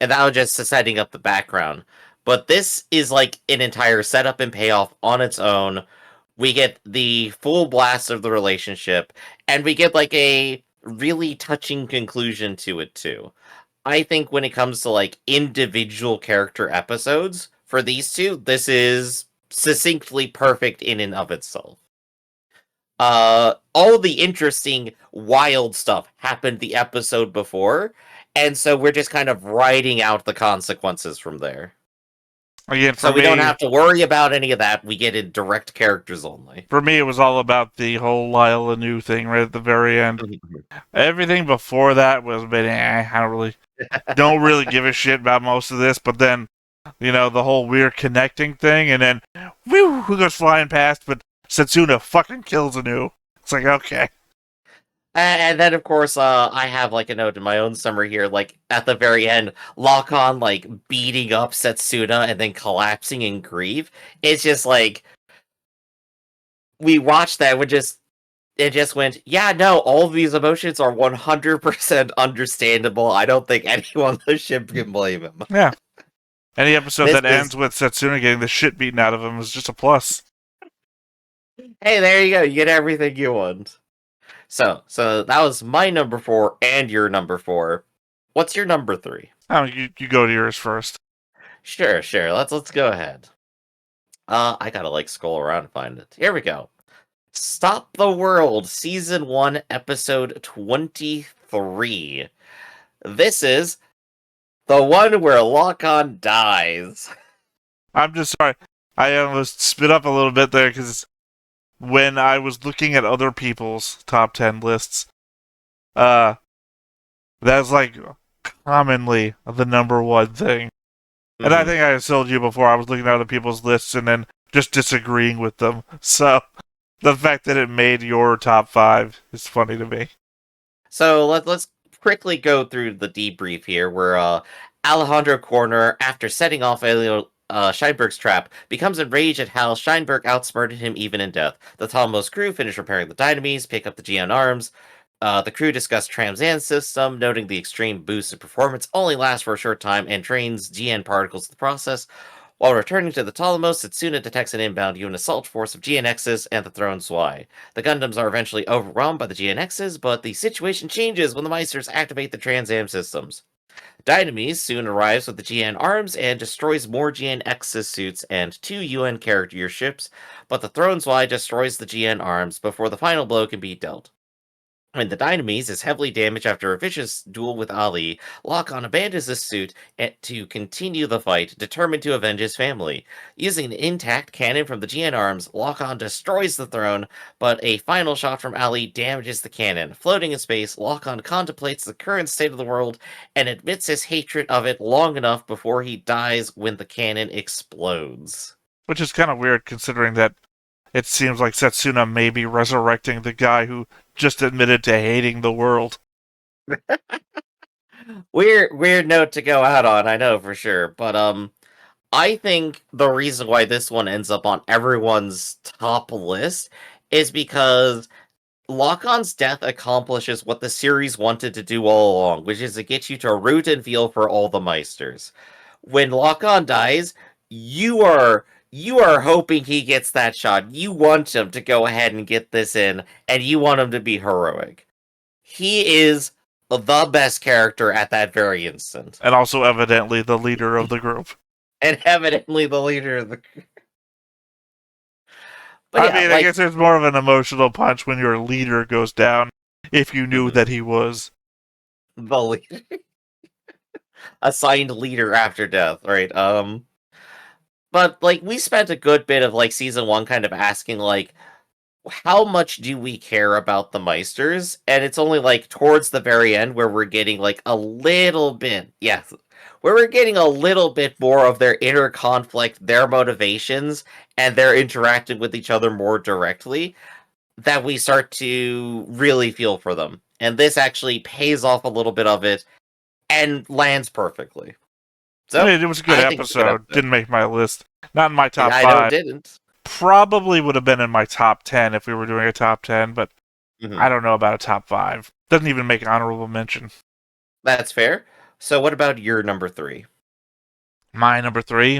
And that was just setting up the background. But this is like an entire setup and payoff on its own. We get the full blast of the relationship, and we get like a really touching conclusion to it too. I think when it comes to like individual character episodes for these two, this is succinctly perfect in and of itself. All the interesting wild stuff happened the episode before, and so we're just kind of writing out the consequences from there. Again, So we don't have to worry about any of that. We get in direct characters only. for me, it was all about the whole Lyle Anu thing right at the very end. Mhm. Everything before that was a bit I don't really don't really give a shit about most of this, but then, the whole weird connecting thing, and then, whew, who goes flying past, but Setsuna fucking kills Anu. It's like, okay. And then, of course, I have like a note in my own summary here. Like at the very end, lock on like beating up Setsuna and then collapsing in grief. It's just like we watched that. It just went, yeah, no, all of these emotions are 100% understandable. I don't think anyone on the ship can blame him. Yeah. Any episode This that is ends with Setsuna getting the shit beaten out of him is just a plus. hey, there you go. You get everything you want. So that was my number 4 and your number 4. What's your number 3? Oh, you go to yours first. Sure. Let's go ahead. I gotta like scroll around and find it. Here we go. Stop the World, Season 1, Episode 23. This is the one where Lock-On dies. I'm just sorry. I almost spit up a little bit there because when I was looking at other people's top 10 lists, that's like commonly the number one thing. And I think I told you before, I was looking at other people's lists and then just disagreeing with them. So the fact that it made your top 5 is funny to me. So let's quickly go through the debrief here, where Alejandro Corner, after setting off Scheinberg's trap, becomes enraged at how Scheinberg outsmarted him even in death. The Talmos crew finish repairing the dynamis, pick up the GN arms. The crew discuss Tramzan's system, noting the extreme boost in performance only lasts for a short time and drains GN particles in the process. While returning to the Talmos, Setsuna detects an inbound UN assault force of GNXs and the Throne's Y. The Gundams are eventually overwhelmed by the GNXs, but the situation changes when the Meisters activate the Transam systems. Dynamis soon arrives with the GN arms and destroys more GNXs suits and 2 UN carrier ships, but the Throne's Y destroys the GN arms before the final blow can be dealt. When the Dynamis is heavily damaged after a vicious duel with Ali, Lock-On abandons his suit to continue the fight, determined to avenge his family. Using an intact cannon from the GN arms, Lock-On destroys the throne, but a final shot from Ali damages the cannon. Floating in space, Lock-On contemplates the current state of the world and admits his hatred of it long enough before he dies when the cannon explodes. Which is kind of weird considering that it seems like Setsuna may be resurrecting the guy who just admitted to hating the world. Weird note to go out on, I know for sure. But I think the reason why this one ends up on everyone's top list is because Lock-On's death accomplishes what the series wanted to do all along, which is to get you to root and feel for all the Meisters. When Lock-On dies, you are hoping he gets that shot. You want him to go ahead and get this in, and you want him to be heroic. He is the best character at that very instant. And also evidently the leader of the group. And evidently the leader of the... But I guess there's more of an emotional punch when your leader goes down, if you knew that he was. The leader. Assigned leader after death, right? But, we spent a good bit of, Season 1 kind of asking, how much do we care about the Meisters? And it's only, towards the very end where we're getting, a little bit, where we're getting a little bit more of their inner conflict, their motivations, and they're interacting with each other more directly, that we start to really feel for them. And this actually pays off a little bit of it, and lands perfectly. So, it was a good episode. Didn't make my list. Not in my top 5. I know it didn't. Probably would have been in my top 10 if we were doing a top 10, but I don't know about a top 5. Doesn't even make honorable mention. That's fair. So what about your number 3? My number 3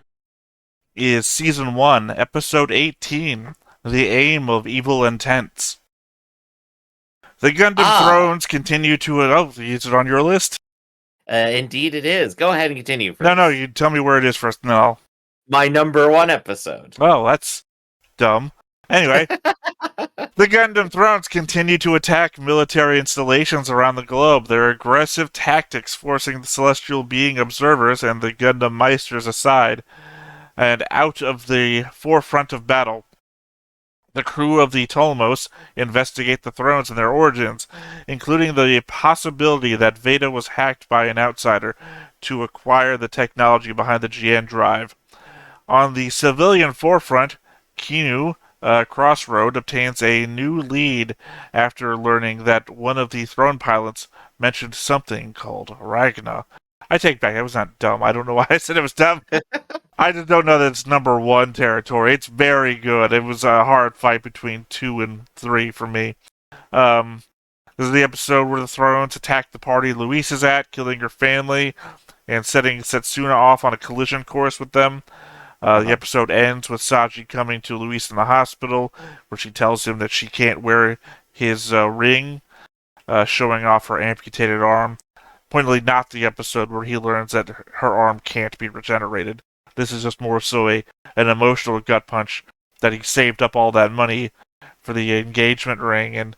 is Season 1, Episode 18, The Aim of Evil Intents. The Gundam Thrones continue to... Oh, is it on your list? Indeed it is. Go ahead and continue first. No, you tell me where it is first, and then I'll... My number 1 episode. Oh, that's dumb. Anyway, the Gundam Thrones continue to attack military installations around the globe, their aggressive tactics forcing the celestial being observers and the Gundam Meisters aside and out of the forefront of battle. The crew of the Ptolemos investigate the thrones and their origins, including the possibility that Veda was hacked by an outsider to acquire the technology behind the GN drive. On the civilian forefront, Kinu Crossroad obtains a new lead after learning that one of the throne pilots mentioned something called Ragna. I take back, that was not dumb. I don't know why I said it was dumb. I just don't know that it's number one territory. It's very good. It was a hard fight between 2 and 3 for me. This is the episode where the Thrones attack the party Luis is at, killing her family and setting Setsuna off on a collision course with them. The Uh-huh. episode ends with Saji coming to Luis in the hospital, where she tells him that she can't wear his ring, showing off her amputated arm. Pointedly, not the episode where he learns that her arm can't be regenerated. This is just more so an emotional gut punch that he saved up all that money for the engagement ring and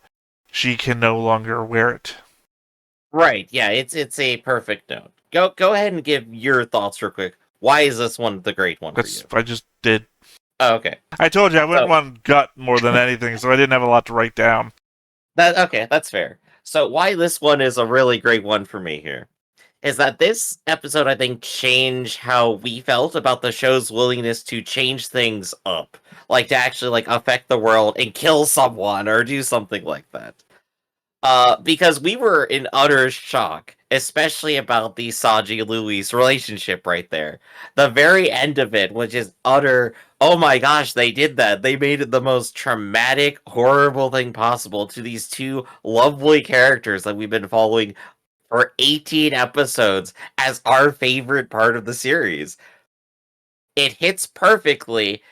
she can no longer wear it. Right. Yeah, it's a perfect note. Go ahead and give your thoughts real quick. Why is this one the great one for you? I just did. Oh, okay. I told you I went So one gut more than anything, so I didn't have a lot to write down. that's fair. So why this one is a really great one for me here is that this episode I think changed how we felt about the show's willingness to change things up, like to actually like affect the world and kill someone or do something like that. Because we were in utter shock, especially about the Saji Louis relationship right there. The very end of it, which is utter, oh my gosh, they did that. They made it the most traumatic, horrible thing possible to these two lovely characters that we've been following for 18 episodes as our favorite part of the series. It hits perfectly,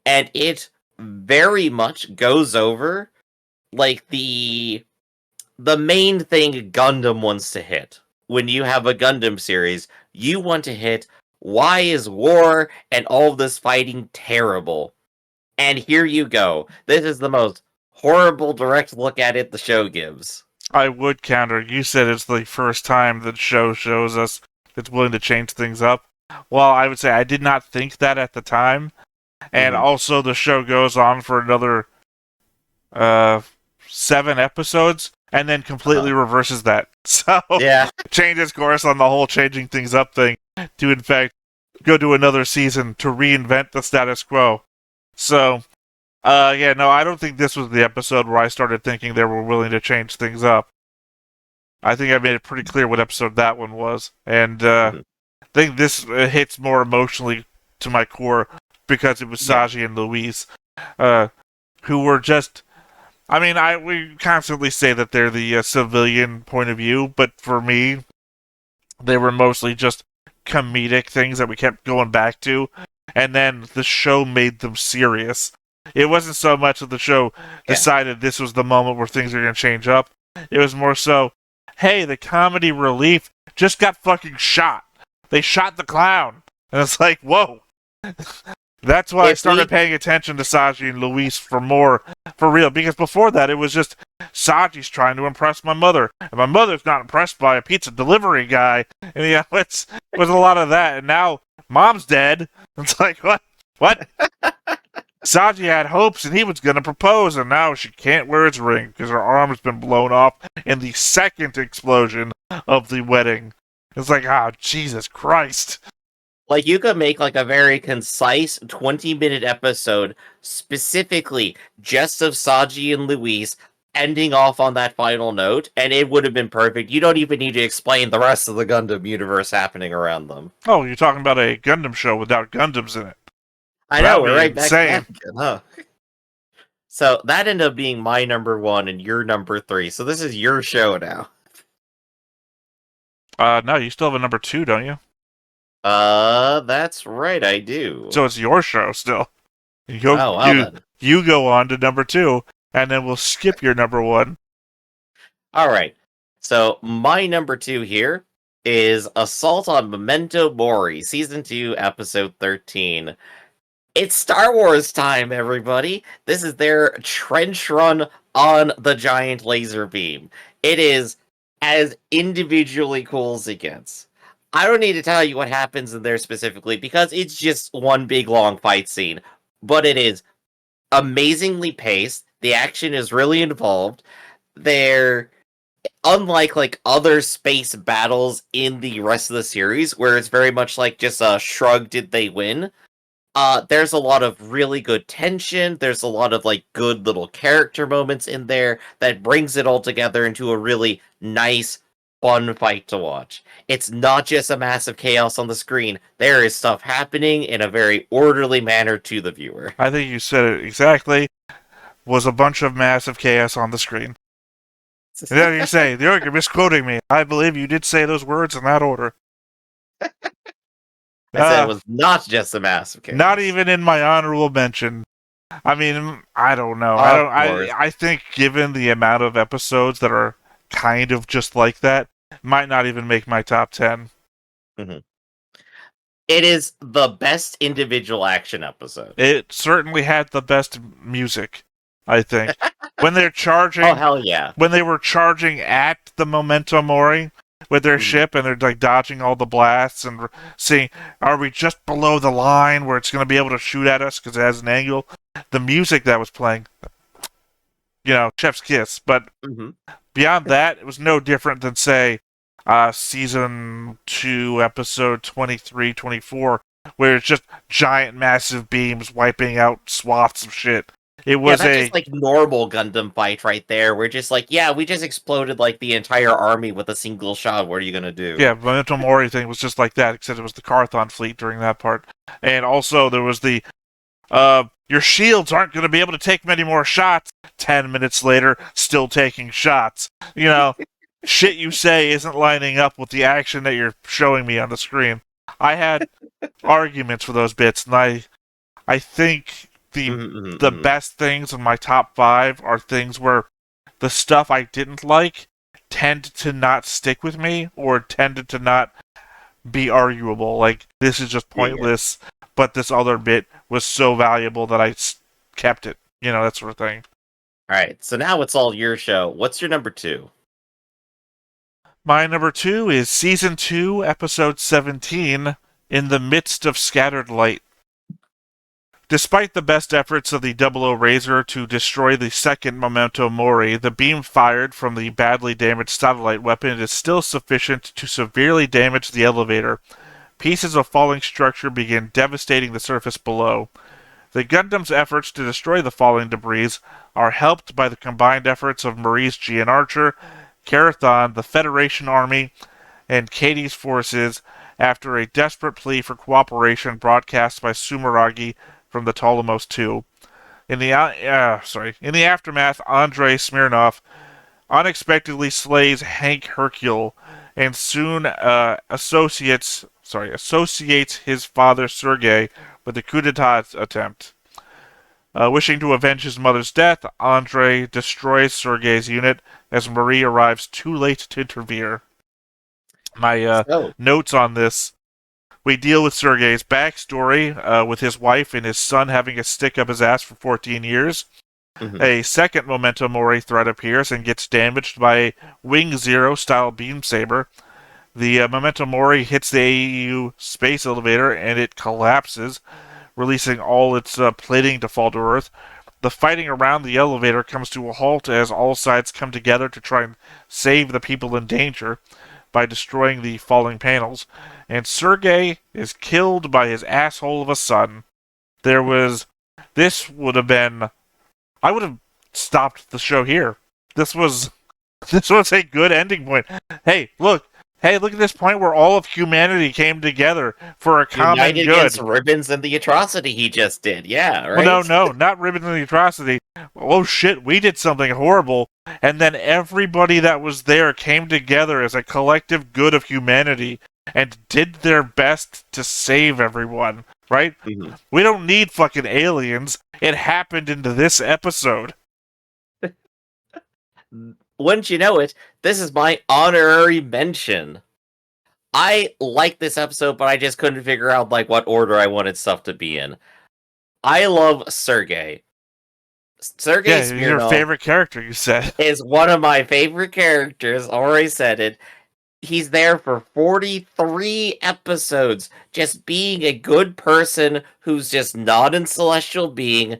and it very much goes over like the main thing Gundam wants to hit. When you have a Gundam series, you want to hit why is war and all this fighting terrible? And here you go. This is the most horrible direct look at it the show gives. I would counter. You said it's the first time the show shows us it's willing to change things up. Well, I would say I did not think that at the time. And Mm-hmm. also, the show goes on for another uh, 7 episodes and then completely Uh-huh. reverses that. So, Yeah. changes course on the whole changing things up thing to, in fact, go to another season to reinvent the status quo. So, yeah, no, I don't think this was the episode where I started thinking they were willing to change things up. I think I made it pretty clear what episode that one was. And Mhm. I think this hits more emotionally to my core because it was Yeah. Saji and Louise, uh, who were just. I mean, we constantly say that they're the civilian point of view, but for me, they were mostly just comedic things that we kept going back to, and then the show made them serious. It wasn't so much that the show Yeah. decided this was the moment where things are going to change up. It was more so, hey, the comedy relief just got fucking shot. They shot the clown. And it's like, whoa. That's why I If we started paying attention to Saji and Luis for more, for real. Because before that, it was just Saji's trying to impress my mother, and my mother's not impressed by a pizza delivery guy. And it was a lot of that. And now mom's dead. It's like what? What? Saji had hopes, and he was going to propose, and now she can't wear his ring because her arm's been blown off in the second explosion of the wedding. It's like, Jesus Christ. like you could make like a very concise 20-minute episode specifically just of Saji and Luis ending off on that final note, and it would have been perfect. You don't even need to explain the rest of the Gundam universe happening around them. Oh, you're talking about a Gundam show without Gundams in it. I That know, would we're be right back to insane. that again, huh? So that ended up being my number one and your number three. So this is your show now. No, you still have a number 2, don't you? That's right, I do. So it's your show still. Oh, well then. You go on to number 2, and then we'll skip your number 1. All right. So my number two here is Assault on Memento Mori, Season 2, Episode 13. It's Star Wars time, everybody. This is their trench run on the giant laser beam. It is as individually cool as it gets. I don't need to tell you what happens in there specifically because it's just one big long fight scene, but it is amazingly paced. The action is really involved. They're unlike like other space battles in the rest of the series, where it's very much like just a shrug, did they win? There's a lot of really good tension. There's a lot of like good little character moments in there that brings it all together into a really nice, fun fight to watch. It's not just a massive chaos on the screen. There is stuff happening in a very orderly manner to the viewer. I think you said it exactly. Was a bunch of massive chaos on the screen. And then you say, you're misquoting me. I believe you did say those words in that order. I said it was not just a massive chaos. Not even in my honorable mention. I mean, I don't know. Of course. I think given the amount of episodes that are kind of just like that, might not even make my top 10. Mhm. It is the best individual action episode. It certainly had the best music, I think. When they're charging, Oh hell yeah! when they were charging at the Memento Mori with their ship and they're like dodging all the blasts and seeing, are we just below the line where it's going to be able to shoot at us because it has an angle? The music that was playing, chef's kiss. But beyond that, it was no different than, say, season 2, episode 23, 24, where it's just giant, massive beams wiping out swaths of shit. It was that's just like normal Gundam fight right there. We're just like, yeah, we just exploded like the entire army with a single shot. What are you gonna do? Yeah, Memento Mori thing was just like that, except it was the Carthon fleet during that part. And also there was the your shields aren't going to be able to take many more shots. 10 minutes later, still taking shots. Shit you say isn't lining up with the action that you're showing me on the screen. I had arguments for those bits, and I think the best things in my top 5 are things where the stuff I didn't like tended to not stick with me or tended to not be arguable. Like, this is just pointless, but this other bit was so valuable that I kept it. That sort of thing. Alright, so now it's all your show. What's your number 2? My number 2 is Season 2, Episode 17, In the Midst of Scattered Light. Despite the best efforts of the 00 Razor to destroy the second Memento Mori, the beam fired from the badly damaged satellite weapon is still sufficient to severely damage the elevator. Pieces of falling structure begin devastating the surface below. The Gundam's efforts to destroy the falling debris are helped by the combined efforts of Maurice G. and Archer, Carathon, the Federation Army, and Katie's forces after a desperate plea for cooperation broadcast by Sumeragi from the Ptolemos II. In the aftermath, Andrei Smirnov unexpectedly slays Hank Hercule and soon associates his father Sergei with the coup d'etat attempt. Wishing to avenge his mother's death, Andrei destroys Sergei's unit as Marie arrives too late to interfere. My notes on this: we deal with Sergei's backstory, with his wife and his son having a stick up his ass for 14 years. A second Memento Mori threat appears and gets damaged by a Wing Zero style beam saber. The Memento Mori hits the AEU space elevator and it collapses, releasing all its plating to fall to Earth. The fighting around the elevator comes to a halt as all sides come together to try and save the people in danger by destroying the falling panels. And Sergei is killed by his asshole of a son. This would have been... I would have stopped the show here. This was a good ending point. Hey, look at this point where all of humanity came together for a common United good. Against Ribbons and the atrocity he just did. Yeah, right? Well, no, not Ribbons and the atrocity. Oh shit, we did something horrible. And then everybody that was there came together as a collective good of humanity and did their best to save everyone, right? We don't need fucking aliens. It happened into this episode. Wouldn't you know it, this is my honorary mention. I like this episode, but I just couldn't figure out like what order I wanted stuff to be in. I love Sergei. Sergei Smirnov, your favorite character, you said. Is one of my favorite characters. Already said it. He's there for 43 episodes, just being a good person who's just not a celestial being,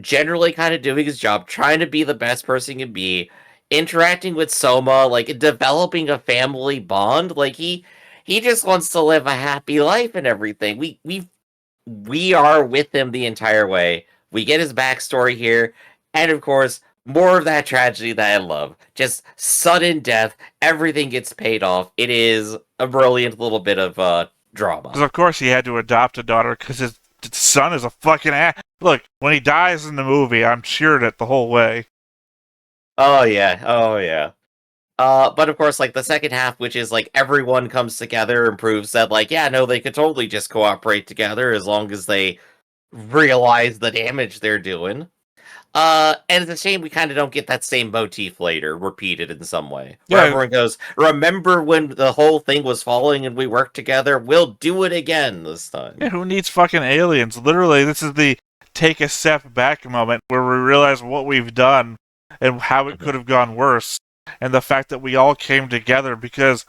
generally kind of doing his job, trying to be the best person he can be, interacting with Soma, like developing a family bond. Like he just wants to live a happy life and everything. We are with him the entire way. We get his backstory here, and of course, more of that tragedy that I love. Just sudden death, everything gets paid off. It is a brilliant little bit of drama. Because of course he had to adopt a daughter because his son is a fucking ass. Look, when he dies in the movie, I'm cheering it the whole way. Oh yeah, oh yeah. But of course, like the second half, which is like everyone comes together and proves that, like, yeah, no, they could totally just cooperate together as long as they realize the damage they're doing. And it's a shame we kind of don't get that same motif later repeated in some way, where Yeah, everyone goes, "Remember when the whole thing was falling and we worked together? We'll do it again this yeah, time." who needs fucking aliens? Literally, this is the take a step back moment where we realize what we've done and how it could Mhm. have gone worse. And the fact that we all came together because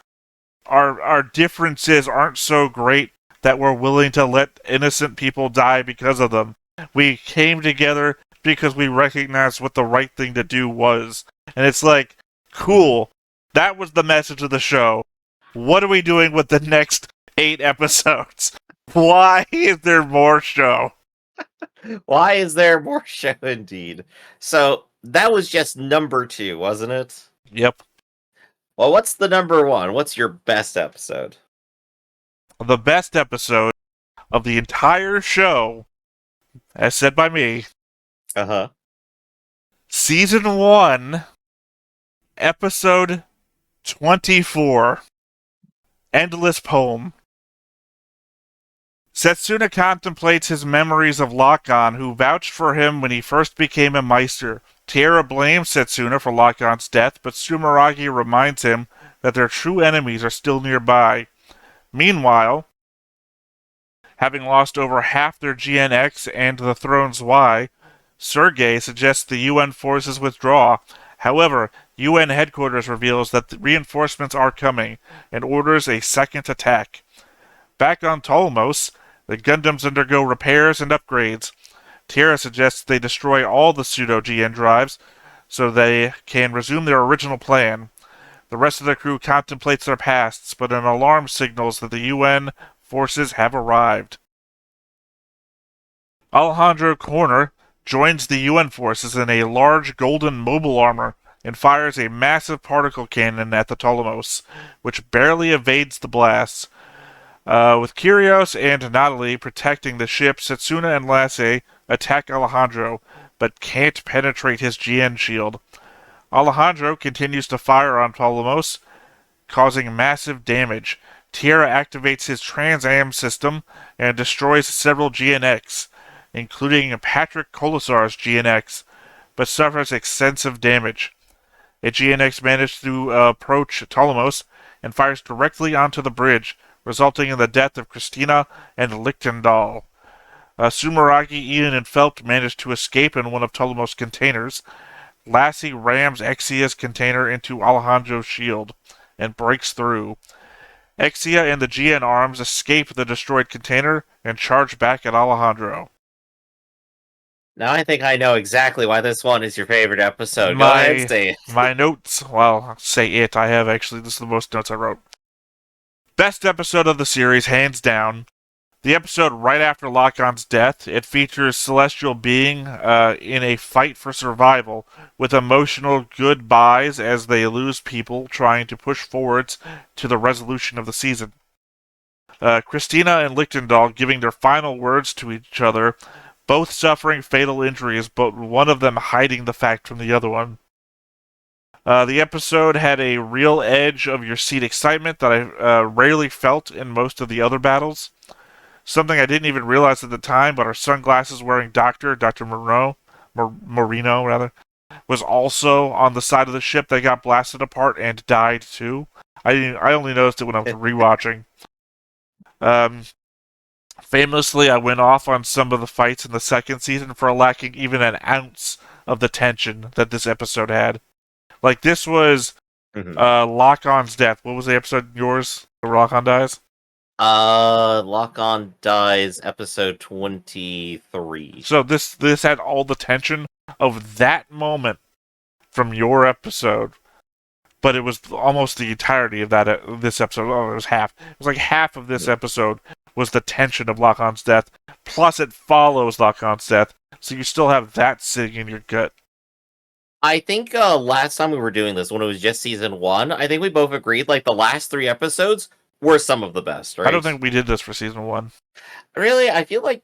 our differences aren't so great that we're willing to let innocent people die because of them. We came together because we recognized what the right thing to do was. And it's like, cool. That was the message of the show. What are we doing with the next 8 episodes? Why is there more show? Why is there more show indeed? So that was just number two, wasn't it? Yep. Well, what's the number one? What's your best episode? The best episode of the entire show, as said by me, Uh huh. Season 1, Episode 24, Endless Poem. Setsuna contemplates his memories of Lock-On, who vouched for him when he first became a Meister. Tiara blames Setsuna for Lock-On's death, but Sumeragi reminds him that their true enemies are still nearby. Meanwhile, having lost over half their GNX and the Throne's Y, Sergei suggests the UN forces withdraw. However, UN headquarters reveals that the reinforcements are coming and orders a second attack. Back on Ptolemos, the Gundams undergo repairs and upgrades. Tiara suggests they destroy all the pseudo-GN drives so they can resume their original plan. The rest of the crew contemplates their pasts, but an alarm signals that the UN forces have arrived. Alejandro Corner joins the UN forces in a large golden mobile armor and fires a massive particle cannon at the Ptolemos, which barely evades the blasts. With Kyrios and Natalie protecting the ship, Setsuna and Lasse attack Alejandro, but can't penetrate his GN shield. Alejandro continues to fire on Ptolemos, causing massive damage. Tiara activates his Trans-Am system and destroys several GNX, including Patrick Colasar's GNX, but suffers extensive damage. A GNX managed to approach Ptolemos and fires directly onto the bridge, resulting in the death of Christina and Lichtendahl. Sumeragi, Ian, and Phelps managed to escape in one of Ptolemos' containers. Lassie rams Exia's container into Alejandro's shield and breaks through. Exia and the GN arms escape the destroyed container and charge back at Alejandro. Now I think I know exactly why this one is your favorite episode. Go ahead, My say it. my notes, well, I'll say it, I have actually, this is the most notes I wrote. Best episode of the series, hands down. The episode right after Lock-On's death, it features Celestial Being in a fight for survival, with emotional goodbyes as they lose people trying to push forwards to the resolution of the season. Christina and Lichtendahl giving their final words to each other, both suffering fatal injuries, but one of them hiding the fact from the other one. The episode had a real edge of your seat excitement that I rarely felt in most of the other battles. Something I didn't even realize at the time, but our sunglasses wearing Dr. Moreno, rather, was also on the side of the ship that got blasted apart and died too. I only noticed it when I was rewatching. Famously, I went off on some of the fights in the second season for lacking even an ounce of the tension that this episode had. Like, this was Mhm. Lock-On's death. What was the episode yours? The Lock-On dies? Lock On dies episode 23. So this had all the tension of that moment from your episode, but it was almost the entirety of that this episode. Oh, it was half. It was like half of this episode was the tension of Lock On's death. Plus, it follows Lock On's death, so you still have that sitting in your gut. I think last time we were doing this, when it was just season 1, I think we both agreed, like, the last 3 episodes were some of the best, I don't right? think we did this for season 1. Really? I feel like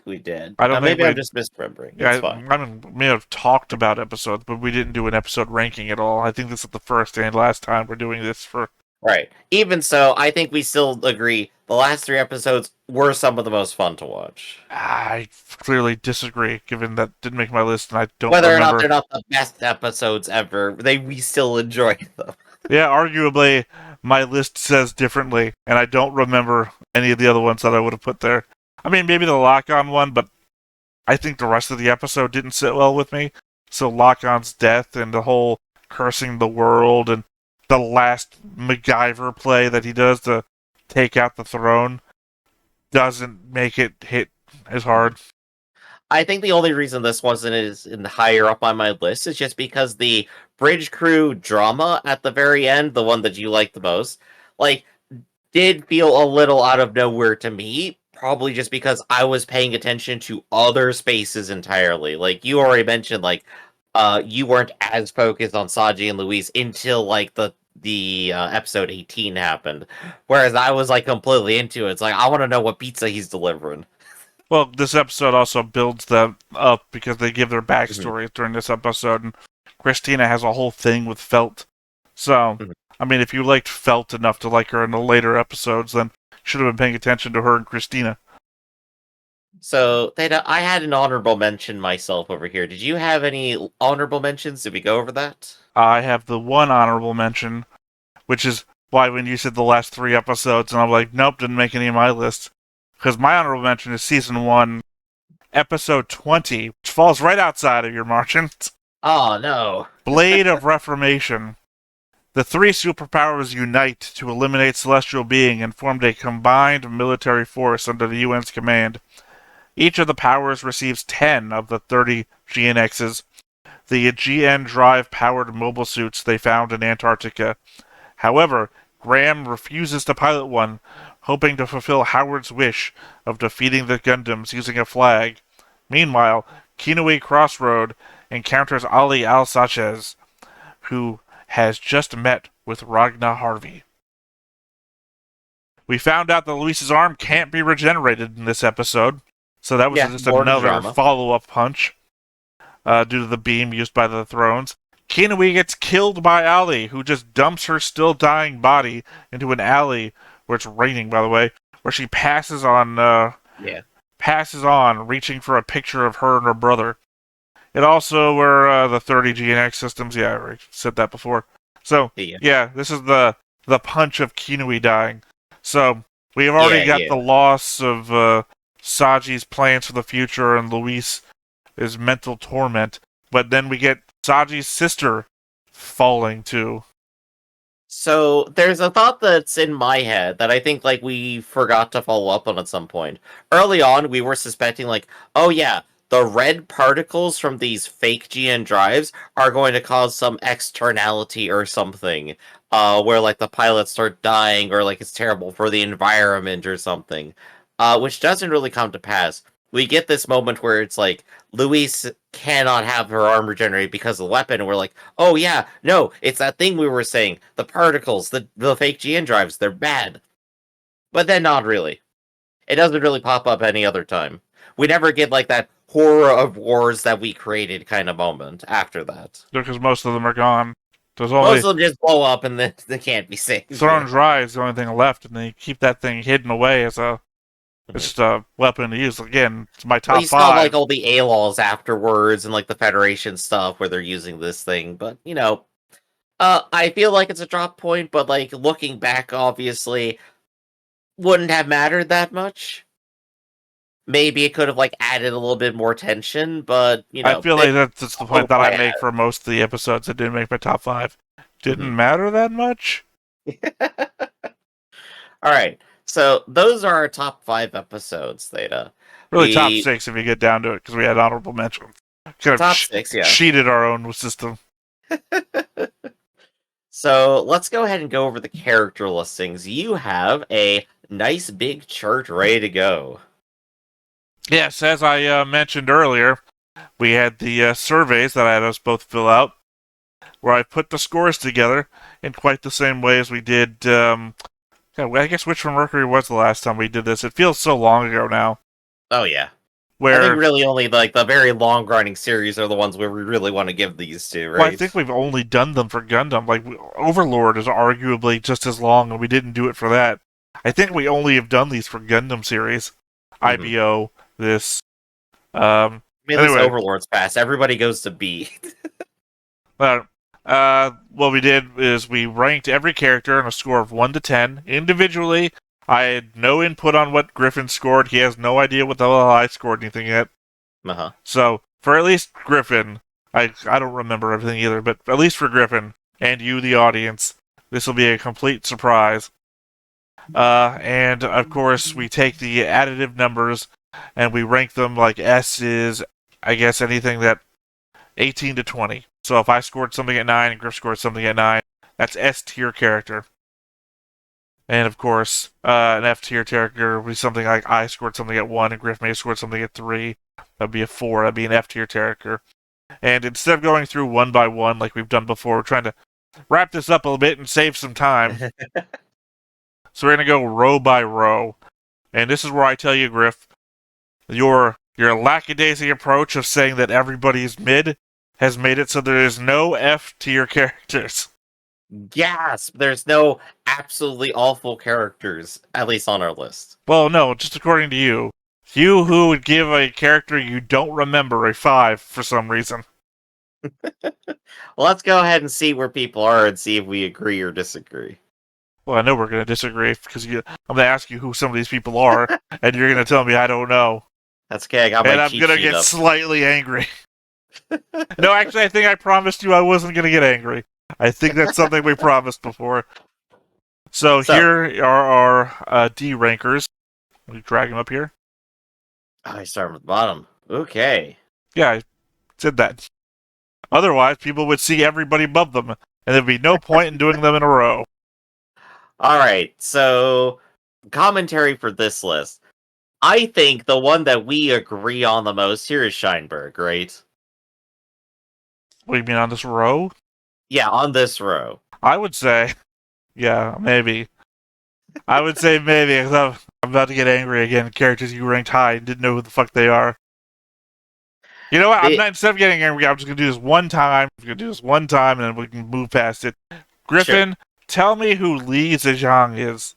we did. I don't think Maybe I'm we. just misremembering. It's Yeah, fine. I mean, we may have talked about episodes, but we didn't do an episode ranking at all. I think this is the first and last time we're doing this for. Right. Even so, I think we still agree the last 3 episodes were some of the most fun to watch. I clearly disagree, given that didn't make my list and I don't Whether or not remember. they're not the best episodes ever, we still enjoy them. Yeah, arguably, my list says differently, and I don't remember any of the other ones that I would have put there. I mean, maybe the Lock On one, but I think the rest of the episode didn't sit well with me. So Lock On's death and the whole cursing the world and the last MacGyver play that he does to take out the throne doesn't make it hit as hard. I think the only reason this wasn't as higher up on my list is just because the bridge crew drama at the very end, the one that you like the most, like, did feel a little out of nowhere to me. Probably just because I was paying attention to other spaces entirely. Like you already mentioned, like you weren't as focused on Saji and Luis until like the episode 18 happened, whereas I was like completely into it. It's like I want to know what pizza he's delivering. Well, this episode also builds them up because they give their Mhm, backstories during this episode, and Christina has a whole thing with Felt. So, mhm. I mean, if you liked Felt enough to like her in the later episodes, then you should have been paying attention to her and Christina. So, Theta, I had an honorable mention myself over here. Did you have any honorable mentions? Did we go over that? I have the one honorable mention, which is why when you said the last 3 episodes, and I'm like, nope, didn't make any of my list. Because my honorable mention is season 1, episode 20, which falls right outside of your margins. Oh no. Blade of Reformation. The 3 superpowers unite to eliminate celestial being and formed a combined military force under the UN's command. Each of the powers receives 10 of the 30 GNXs, the GN drive-powered mobile suits they found in Antarctica. However, Graham refuses to pilot one, hoping to fulfill Howard's wish of defeating the Gundams using a flag. Meanwhile, Kinue Crossroad encounters Ali Al-Sachez, who has just met with Ragna Harvey. We found out that Luis's arm can't be regenerated in this episode, so that was Yeah, just more another drama. follow-up punch due to the beam used by the Thrones. Kinui gets killed by Ali, who just dumps her still dying body into an alley where it's raining, by the way, where she passes on, Yeah. reaching for a picture of her and her brother. It also were the 30 GNX systems. Yeah, I already said that before. So, Yeah. yeah, this is the punch of Kinui dying. So, we have already got Yeah. the loss of Saji's plans for the future and Luis' mental torment. But then we get Saji's sister falling too. So there's a thought that's in my head that I think like we forgot to follow up on at some point. Early on, we were suspecting like, oh yeah, the red particles from these fake GN drives are going to cause some externality or something, where like the pilots start dying or like it's terrible for the environment or something, which doesn't really come to pass. We get this moment where it's like Luis cannot have her arm regenerate because of the weapon, and we're like, oh yeah, no, it's that thing we were saying. The particles, the fake GN drives, they're bad. But then not really. It doesn't really pop up any other time. We never get like that horror of wars that we created kind of moment after that. Because most of them are gone. There's Most only of them just blow up and then they can't be saved. Thrown Dry is the only thing left, and they keep that thing hidden away as a just a weapon to use. Again, it's my Well, top you still have like 5. all the ALOs afterwards and like the Federation stuff where they're using this thing, but I feel like it's a drop point, but like looking back, obviously, wouldn't have mattered that much. Maybe it could have like added a little bit more tension, but I feel like that's the point hope that I I make for most of the episodes that didn't make my top 5. had. Didn't matter that much. All right. So those are our top 5 episodes, Theta. Really, top We 6 if you get down to it, because we had honorable mentions. Kind of top 6, yeah. cheated our own system. So let's go ahead and go over the character listings. You have a nice big chart ready to go. Yes, as I mentioned earlier, we had the surveys that I had us both fill out, where I put the scores together in quite the same way as we did. I guess Witch from Mercury was the last time we did this. It feels so long ago now. Oh yeah. I think Where, really only like the very long running series are the ones where we really want to give these to, well, I right? think we've only done them for Gundam. Like, Overlord is arguably just as long, and we didn't do it for that. I think we only have done these for Gundam series. Mm-hmm. IBO, this. I mean, this Anyway, Overlord's pass. Everybody goes to B. uh, what we did is we ranked every character on a score of 1 to 10 individually. I had no input on what Griffin scored. He has no idea what the hell I scored anything yet. Uh-huh. So, for at least Griffin, I don't remember everything either, but at least for Griffin and you, the audience, this will be a complete surprise. And of course, we take the additive numbers and we rank them like S is, I guess, anything that 18 to 20. So if I scored something at 9 and Griff scored something at 9, that's S tier character. And of course, an F tier character would be something like I scored something at 1 and Griff may have scored something at 3. That'd be a 4. That'd be an F tier character. And instead of going through one by one like we've done before, we're trying to wrap this up a little bit and save some time. So we're going to go row by row. And this is where I tell you, Griff, your lackadaisy approach of saying that everybody's mid has made it so there is no F tier characters. Gasp! There's no absolutely awful characters, at least on our list. Well, no, just according to you. You who would give a character you don't remember a 5 for some reason. Well, let's go ahead and see where people are and see if we agree or disagree. Well, I know we're going to disagree because I'm going to ask you who some of these people are, and you're going to tell me I don't know. That's okay, I got And my I'm cheat going to sheet get up. slightly angry. No, actually, I think I promised you I wasn't going to get angry. I think that's something we promised before. So here are our D rankers. Let me drag them up here. I start from the bottom. Okay. Yeah, I said that. Otherwise, people would see everybody above them, and there'd be no point in doing them in a row. Alright, so commentary for this list. I think the one that we agree on the most here is Scheinberg, right? What do you mean on this row? Yeah, on this row. I would say, yeah, maybe. I would say maybe, because I'm about to get angry again. Characters you ranked high and didn't know who the fuck they are. You know what? Instead of getting angry, I'm just going to do this one time. I'm going to do this one time, and then we can move past it. Griffin, sure. Tell me who Li Zhejiang is.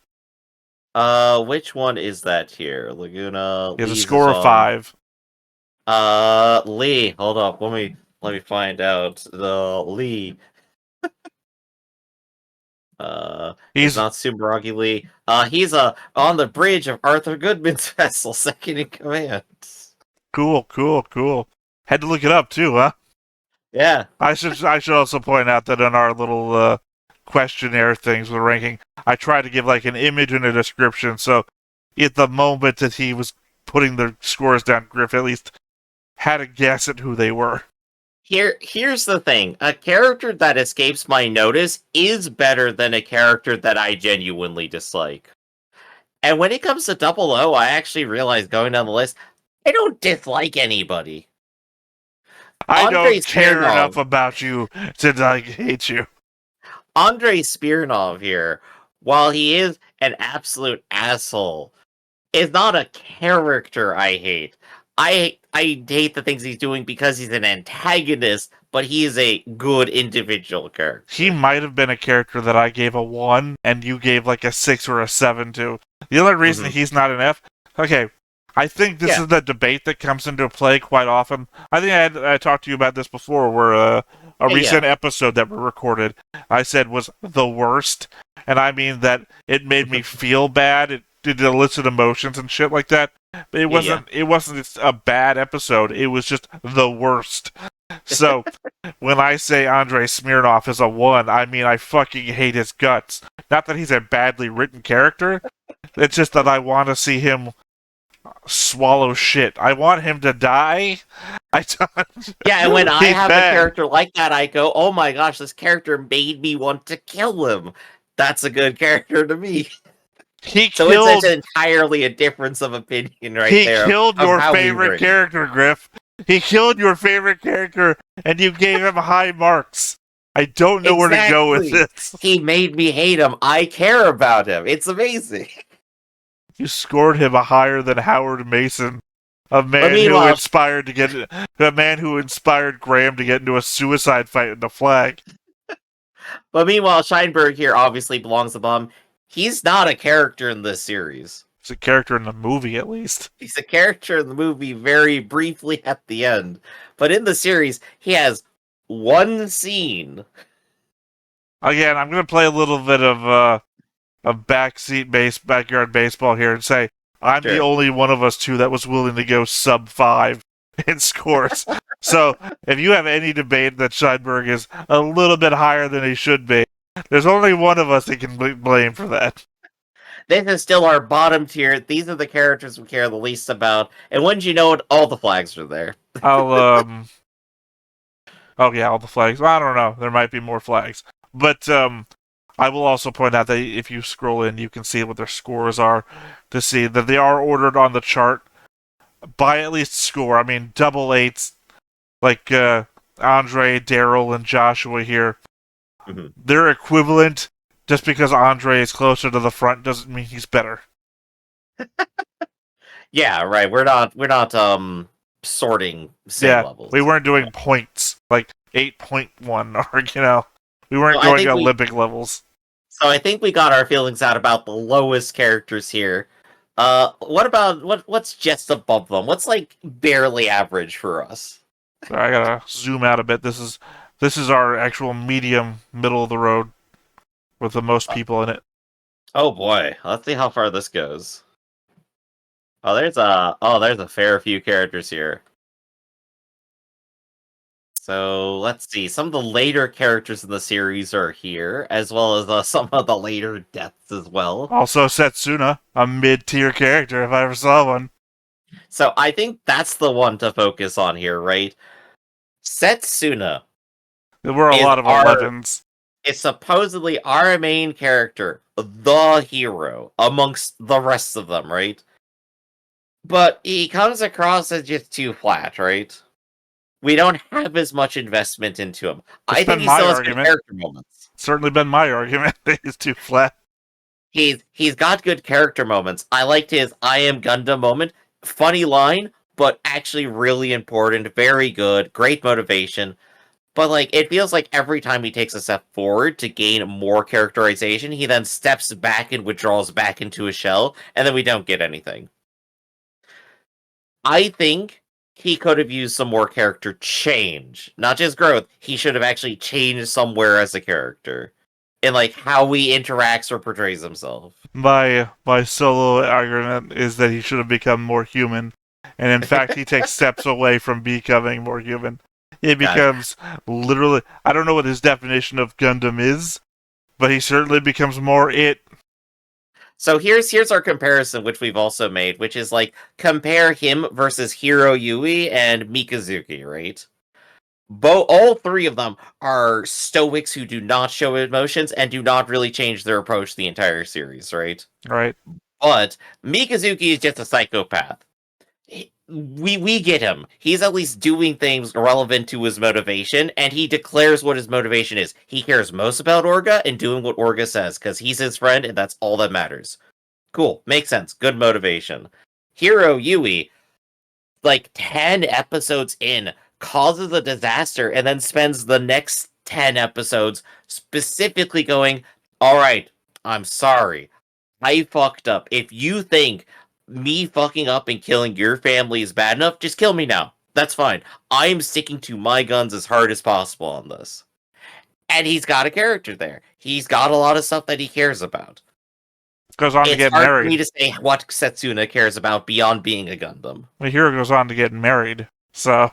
Which one is that here? Laguna. He has a score of 5. Lee. Hold up. Let me find out. The Lee. He's not Subaragi Lee. He's on the bridge of Arthur Goodman's vessel, second in command. Cool. Had to look it up too, huh? Yeah. I should also point out that in our little questionnaire things with ranking, I tried to give like an image and a description. So at the moment that he was putting the scores down, Griff at least had a guess at who they were. Here's the thing. A character that escapes my notice is better than a character that I genuinely dislike. And when it comes to 00, I actually realized going down the list, I don't dislike anybody. I don't care enough about you to hate you. Andrei Smirnov here, while he is an absolute asshole, is not a character I hate. I hate the things he's doing because he's an antagonist, but he is a good individual character. He might have been a character that I gave a 1 and you gave like a 6 or a 7 to. The only reason he's not an F... Okay, I think this is the debate that comes into play quite often. I think I talked to you about this before, where a recent episode that we recorded, I said was the worst, and I mean that it made me feel bad. It did elicit emotions and shit like that. But it Yeah, yeah. wasn't. It wasn't a bad episode. It was just the worst. So when I say Andrei Smirnov is a 1, I mean I fucking hate his guts. Not that he's a badly written character. It's just that I want to see him swallow shit. I want him to die. I don't. Yeah, and when I He's have a bad. character like that, I go, "Oh my gosh, this character made me want to kill him." That's a good character to me. He So it's killed. entirely a difference of opinion right He there killed of your how we favorite rate. character, Griff. He killed your favorite character, and you gave him high marks. I don't know where to go with Exactly. this. He made me hate him. I care about him. It's amazing. You scored him a higher than Howard Mason, a But man who meanwhile, inspired Graham to get into a suicide fight with the flag. Scheinberg here obviously belongs above him. He's not a character in this series. He's a character in the movie, at least. He's a character in the movie very briefly at the end. But in the series, he has one scene. Again, I'm going to play a little bit of backyard baseball here and say I'm the Sure. only one of us two that was willing to go sub 5 in scores. So if you have any debate that Scheinberg is a little bit higher than he should be, there's only one of us that can blame for that. This is still our bottom tier. These are the characters we care the least about. And wouldn't you know it, all the flags are there. I'll oh yeah, all the flags. I don't know. There might be more flags. But I will also point out that if you scroll in, you can see what their scores are to see that they are ordered on the chart by at least score. I mean, double eights, like Andre, Daryl, and Joshua here. Mhm. They're equivalent. Just because Andre is closer to the front doesn't mean he's better. Yeah, right. We're not sorting same Yeah, levels. we weren't doing points like 8.1 or we weren't So I going think Olympic levels. so I think we got our feelings out about the lowest characters here. What about what's just above them? What's like barely average for us? So I gotta zoom out a bit. This is our actual medium middle of the road with the most people in it. Oh boy, let's see how far this goes. There's a fair few characters here. So let's see. Some of the later characters in the series are here, as well as some of the later deaths as well. Also, Setsuna, a mid-tier character if I ever saw one. So I think that's the one to focus on here, right? Setsuna There were a is lot of 11s. is supposedly our main character, the hero, amongst the rest of them, right? But he comes across as just too flat, right? We don't have as much investment into him. That's I think been he my still has good argument. character moments. Certainly been my argument that he's too flat. He's got good character moments. I liked his "I am Gundam" moment. Funny line, but actually really important. Very good. Great motivation. But like it feels like every time he takes a step forward to gain more characterization, he then steps back and withdraws back into a shell, and then we don't get anything. I think he could have used some more character change, not just growth. He should have actually changed somewhere as a character, in like how he interacts or portrays himself. My solo argument is that he should have become more human, and in fact, he takes steps away from becoming more human. He God. becomes literally. I don't know what his definition of Gundam is, but he certainly becomes more it. So here's our comparison, which we've also made, which is like compare him versus Hiro Yui and Mikazuki, right? All three of them are stoics who do not show emotions and do not really change their approach the entire series, right? Right? But Mikazuki is just a psychopath. We get him. He's at least doing things relevant to his motivation, and he declares what his motivation is. He cares most about Orga and doing what Orga says, because he's his friend, and that's all that matters. Cool. Makes sense. Good motivation. Hiro Yui, like 10 episodes in, causes a disaster and then spends the next 10 episodes specifically going, all right, I'm sorry. I fucked up. If you think me fucking up and killing your family is bad enough, just kill me now. That's fine. I am sticking to my guns as hard as possible on this. And he's got a character there. He's got a lot of stuff that he cares about. goes on to It's get hard for me married. to say what Setsuna cares about beyond being a Gundam. The hero goes on to get married. So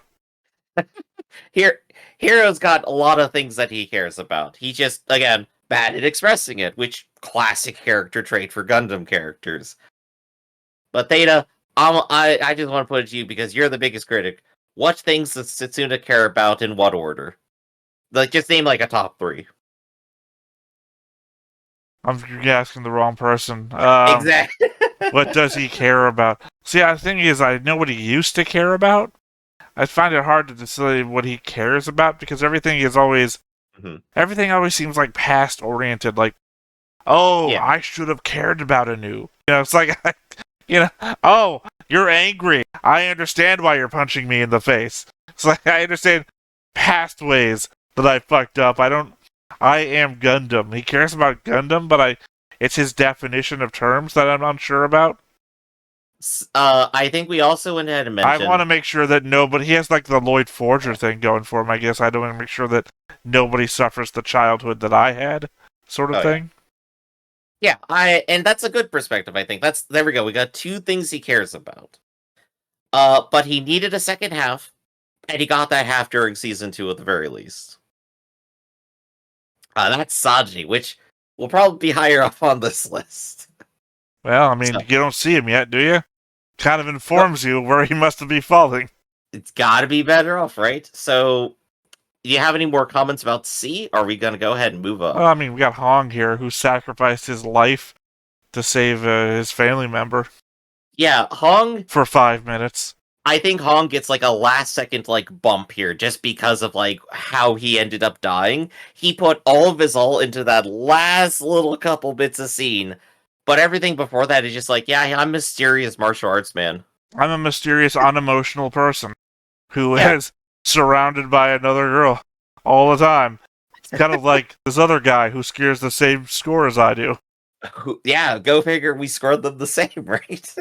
Here, Hero's got a lot of things that he cares about. He just, again, bad at expressing it, which classic character trait for Gundam characters. But Theta, I just want to put it to you because you're the biggest critic. What things does Setsuna care about in what order? Like, just name like a top three. you're asking the wrong person. Exactly. What does he care about? See, the thing is, I know what he used to care about. I find it hard to say what he cares about because everything always seems like past oriented. Like, oh, Yeah. I should have cared about Anu. It's like, oh, you're angry. I understand why you're punching me in the face. It's like I understand past ways that I fucked up. I am Gundam. He cares about Gundam, but it's his definition of terms that I'm unsure about. I think we also went ahead and I want to mentioned. make sure that nobody. He has like the Lloyd Forger thing going for him. I guess I don't want to make sure that nobody suffers the childhood that I had, sort of Oh yeah. thing. Yeah, and that's a good perspective, I think. There we go. We got two things he cares about. But he needed a second half, and he got that half during season 2 at the very least. That's Saji, which will probably be higher up on this list. Well, I mean, So, you don't see him yet, do you? Kind of well, informs you where he must be falling. it's got to be better off, right? So, do you have any more comments about C? Or are we going to go ahead and move Well, up? I mean, we got Hong here who sacrificed his life to save his family member Yeah, Hong. for 5 minutes. I think Hong gets like a last second like bump here just because of like how he ended up dying. He put all of his all into that last little couple bits of scene, but everything before that is just like, yeah, I'm a mysterious martial arts man. I'm a mysterious, unemotional person who Yeah, is surrounded by another girl all the time. It's kind of like this other guy who scares the same score as I do. yeah. Go figure. We scored them the same, right?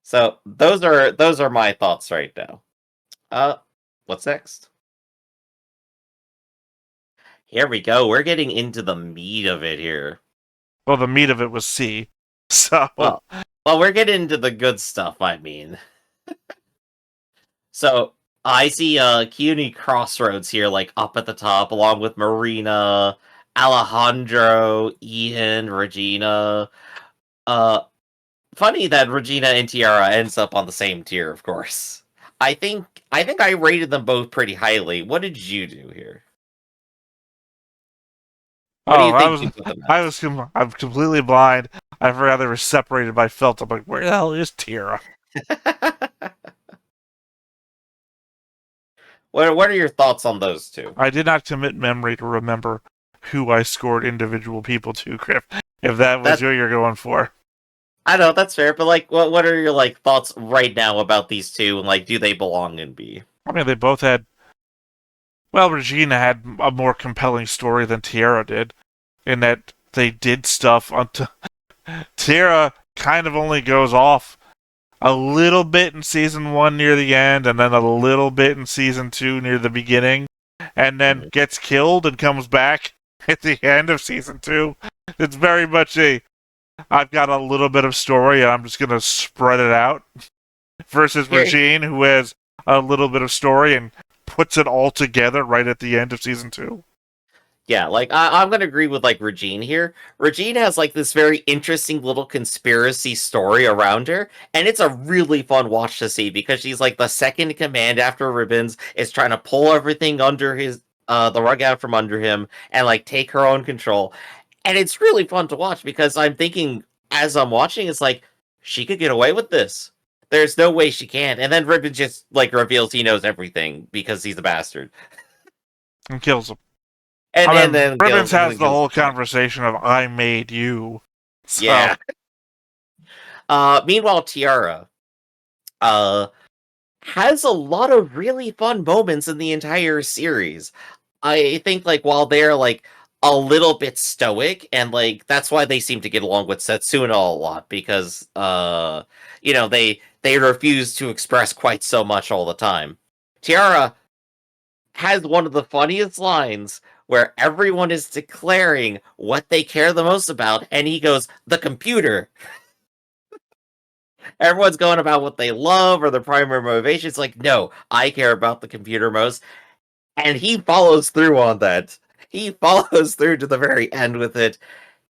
So those are my thoughts right now. Uh, what's next? Here we go. We're getting into the meat of it here. Well, the meat of it was C. So, Well, well, we're getting into the good stuff. I mean. So I see CUNY Crossroads here, like up at the top, along with Marina, Alejandro, Ian, Regina. Uh Funny that Regina and Tiara ends up on the same tier, of course. I think I rated them both pretty highly. What did you do here? What do oh, you think you put them at? I'm completely blind. I forgot they were separated by felt. I'm like, where the hell is Tira? What are your thoughts on those two? I did not commit memory to remember who I scored individual people to, Griff. If that was That what you're going for. I know that's fair, but like, what are your like thoughts right now about these two, and like, do they belong in B? I mean, they both had. Well, Regina had a more compelling story than Tiara did, in that they did stuff. Tiara kind of only goes off a little bit in season 1 near the end, and then a little bit in season 2 near the beginning, and then gets killed and comes back at the end of season 2. It's very much I've got a little bit of story and I'm just going to spread it out, versus Here, Regine, who has a little bit of story and puts it all together right at the end of season 2. yeah, like I'm gonna agree with like Regine here. Regine has like this very interesting little conspiracy story around her, and it's a really fun watch to see because she's like the second in command after Ribbons is trying to pull everything under his the rug out from under him and like take her own control. And it's really fun to watch because I'm thinking as I'm watching, it's like she could get away with this. There's no way she can. And then Ribbons just like reveals he knows everything because he's a bastard. And kills him. And I and mean, then Ribbons has the kills whole him. conversation of "I made you." So Yeah. Meanwhile, Tiara uh has a lot of really fun moments in the entire series. I think like while they're like a little bit stoic and like that's why they seem to get along with Setsuna a lot because they refuse to express quite so much all the time. Tiara has one of the funniest lines where everyone is declaring what they care the most about, and he goes, "The computer." Everyone's going about what they love or their primary motivation. It's like, no, I care about the computer most. And he follows through on that. He follows through to the very end with it.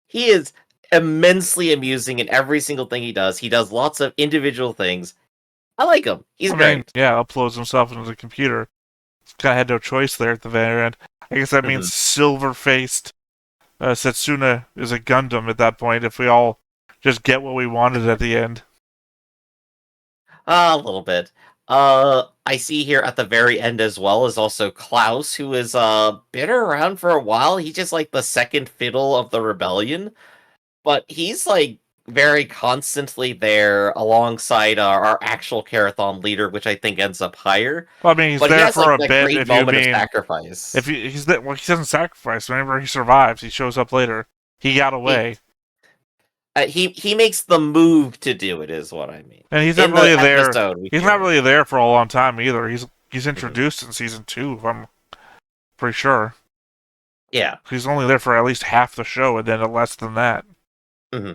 He is immensely amusing in every single thing he does. He does lots of individual things. I like him. He's I mean, great. yeah, uploads himself into the computer. Kind of had no choice there at the very end. I guess that means Mhm. silver-faced Setsuna is a Gundam at that point. If we all just get what we wanted at the end. A little bit. I see here at the very end as well is also Klaus, who is been around for a while. He's just like the second fiddle of the rebellion, but he's like very constantly there alongside our actual Carathon leader, which I think ends up higher. Well, I mean, he's But he there has like for a that bit. great If you moment of mean sacrifice. if he's there, well, he doesn't sacrifice. Whenever he survives, he shows up later. He got He away, he makes the move to do it, is what I mean. and he's not In the really there. episode, we He's hear not it. really there for a long time either. He's Mhm. introduced in season 2. If I'm pretty sure Yeah. he's only there for at least half the show, and then less than that. hmm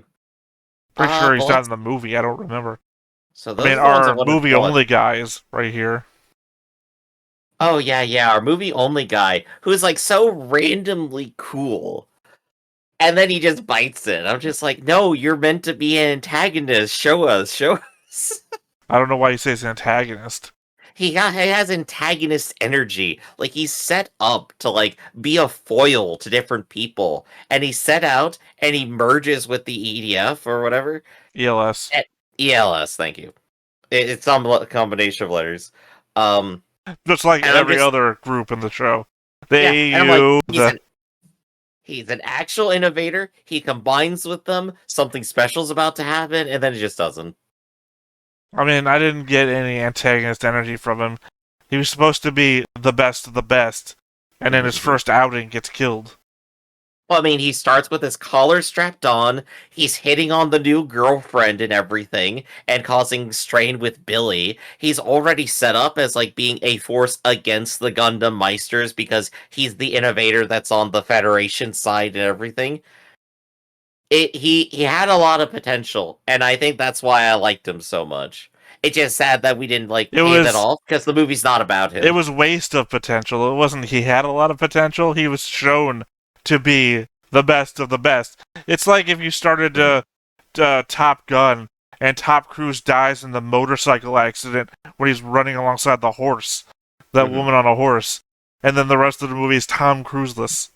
Pretty sure But he's not let's. in the movie. I don't remember. So I mean, those are the ones I our wanted to movie pull. only guy is right here. Oh yeah, our movie only guy who's like so randomly cool. And then he just bites it. I'm just like, no, you're meant to be an antagonist. Show us, show us. I don't know why he says antagonist. He has antagonist energy. Like he's set up to like be a foil to different people. And he's set out and he merges with the EDF or whatever. ELS. Eh, ELS, thank you. It's some combination of letters. Um Just like and I'm every just other group in the show. The yeah, and I'm like, AU, the he's an actual innovator. He combines with them. Something special's about to happen, and then it just doesn't. I mean, I didn't get any antagonist energy from him. He was supposed to be the best of the best, and in his Well, first outing gets killed. I mean, he starts with his collar strapped on. He's hitting on the new girlfriend and everything, and causing strain with Billy. He's already set up as like being a force against the Gundam Meisters because he's the innovator that's on the Federation side and everything. He had a lot of potential, and I think that's why I liked him so much. It's just sad that we didn't like It pay that was off because the movie's not about it him. was waste of potential. It wasn't he had a lot of potential. He was shown to be the best of the best. It's like if you started Mhm, Top Gun and Top Cruise dies in the motorcycle accident when he's running alongside the horse, that mhm. woman on a horse, and then the rest of the movie is Tom Cruiseless.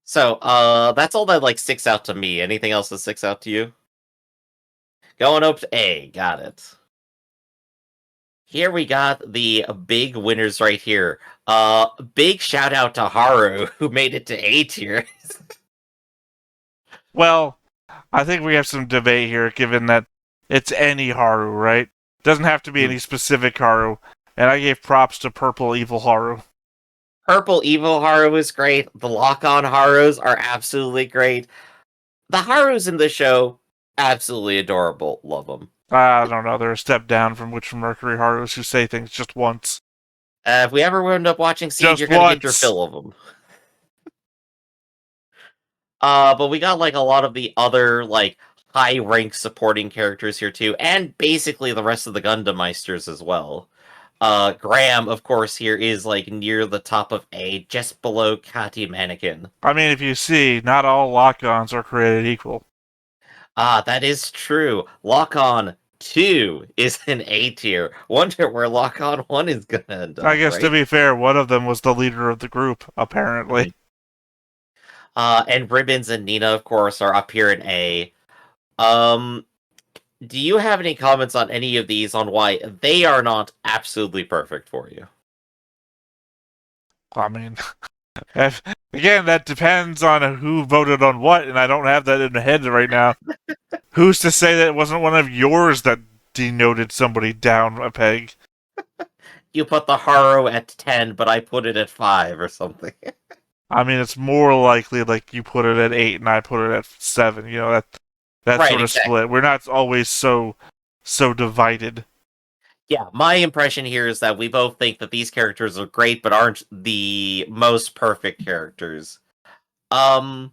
So, that's all that like sticks out to me. Anything else that sticks out to you? Going up to A, got it. Here we got the big winners right here. Big shout out to Haru who made it to A tier. Well, I think we have some debate here, given that it's any Haru, right? Doesn't have to be any specific Haru, and I gave props to Purple Evil Haru. Purple Evil Haru is great. The lock-on Harus are absolutely great. The Harus in the show, absolutely adorable. Love them. I don't know, they're a step down from Witch from Mercury Harus who say things just once. If we ever end up watching Siege, you're Just gonna get your once! fill of them. But we got like a lot of the other like high rank supporting characters here too, and basically the rest of the Gundam Meisters as well. Graham, of course, here is like near the top of A, just below Kati Mannequin. I mean, if you see, not all lock-ons are created equal. That is true. Lock On 2 is an A tier. Wonder where Lock On 1 is gonna end I up, guess to right? be fair, one of them was the leader of the group, apparently. Mhm. And Ribbons and Nina, of course, are up here in A. Um, do you have any comments on any of these on why they are not absolutely perfect for you? I mean, again, that depends on who voted on what, and I don't have that in the head right now. Who's to say that it wasn't one of yours that denoted somebody down a peg? You put the Haro at 10, but I put it at 5 or something. I mean, it's more likely like you put it at 8 and I put it at 7. You know that Right, sort of split. exactly. We're not always so divided. Yeah, my impression here is that we both think that these characters are great, but aren't the most perfect characters. Um,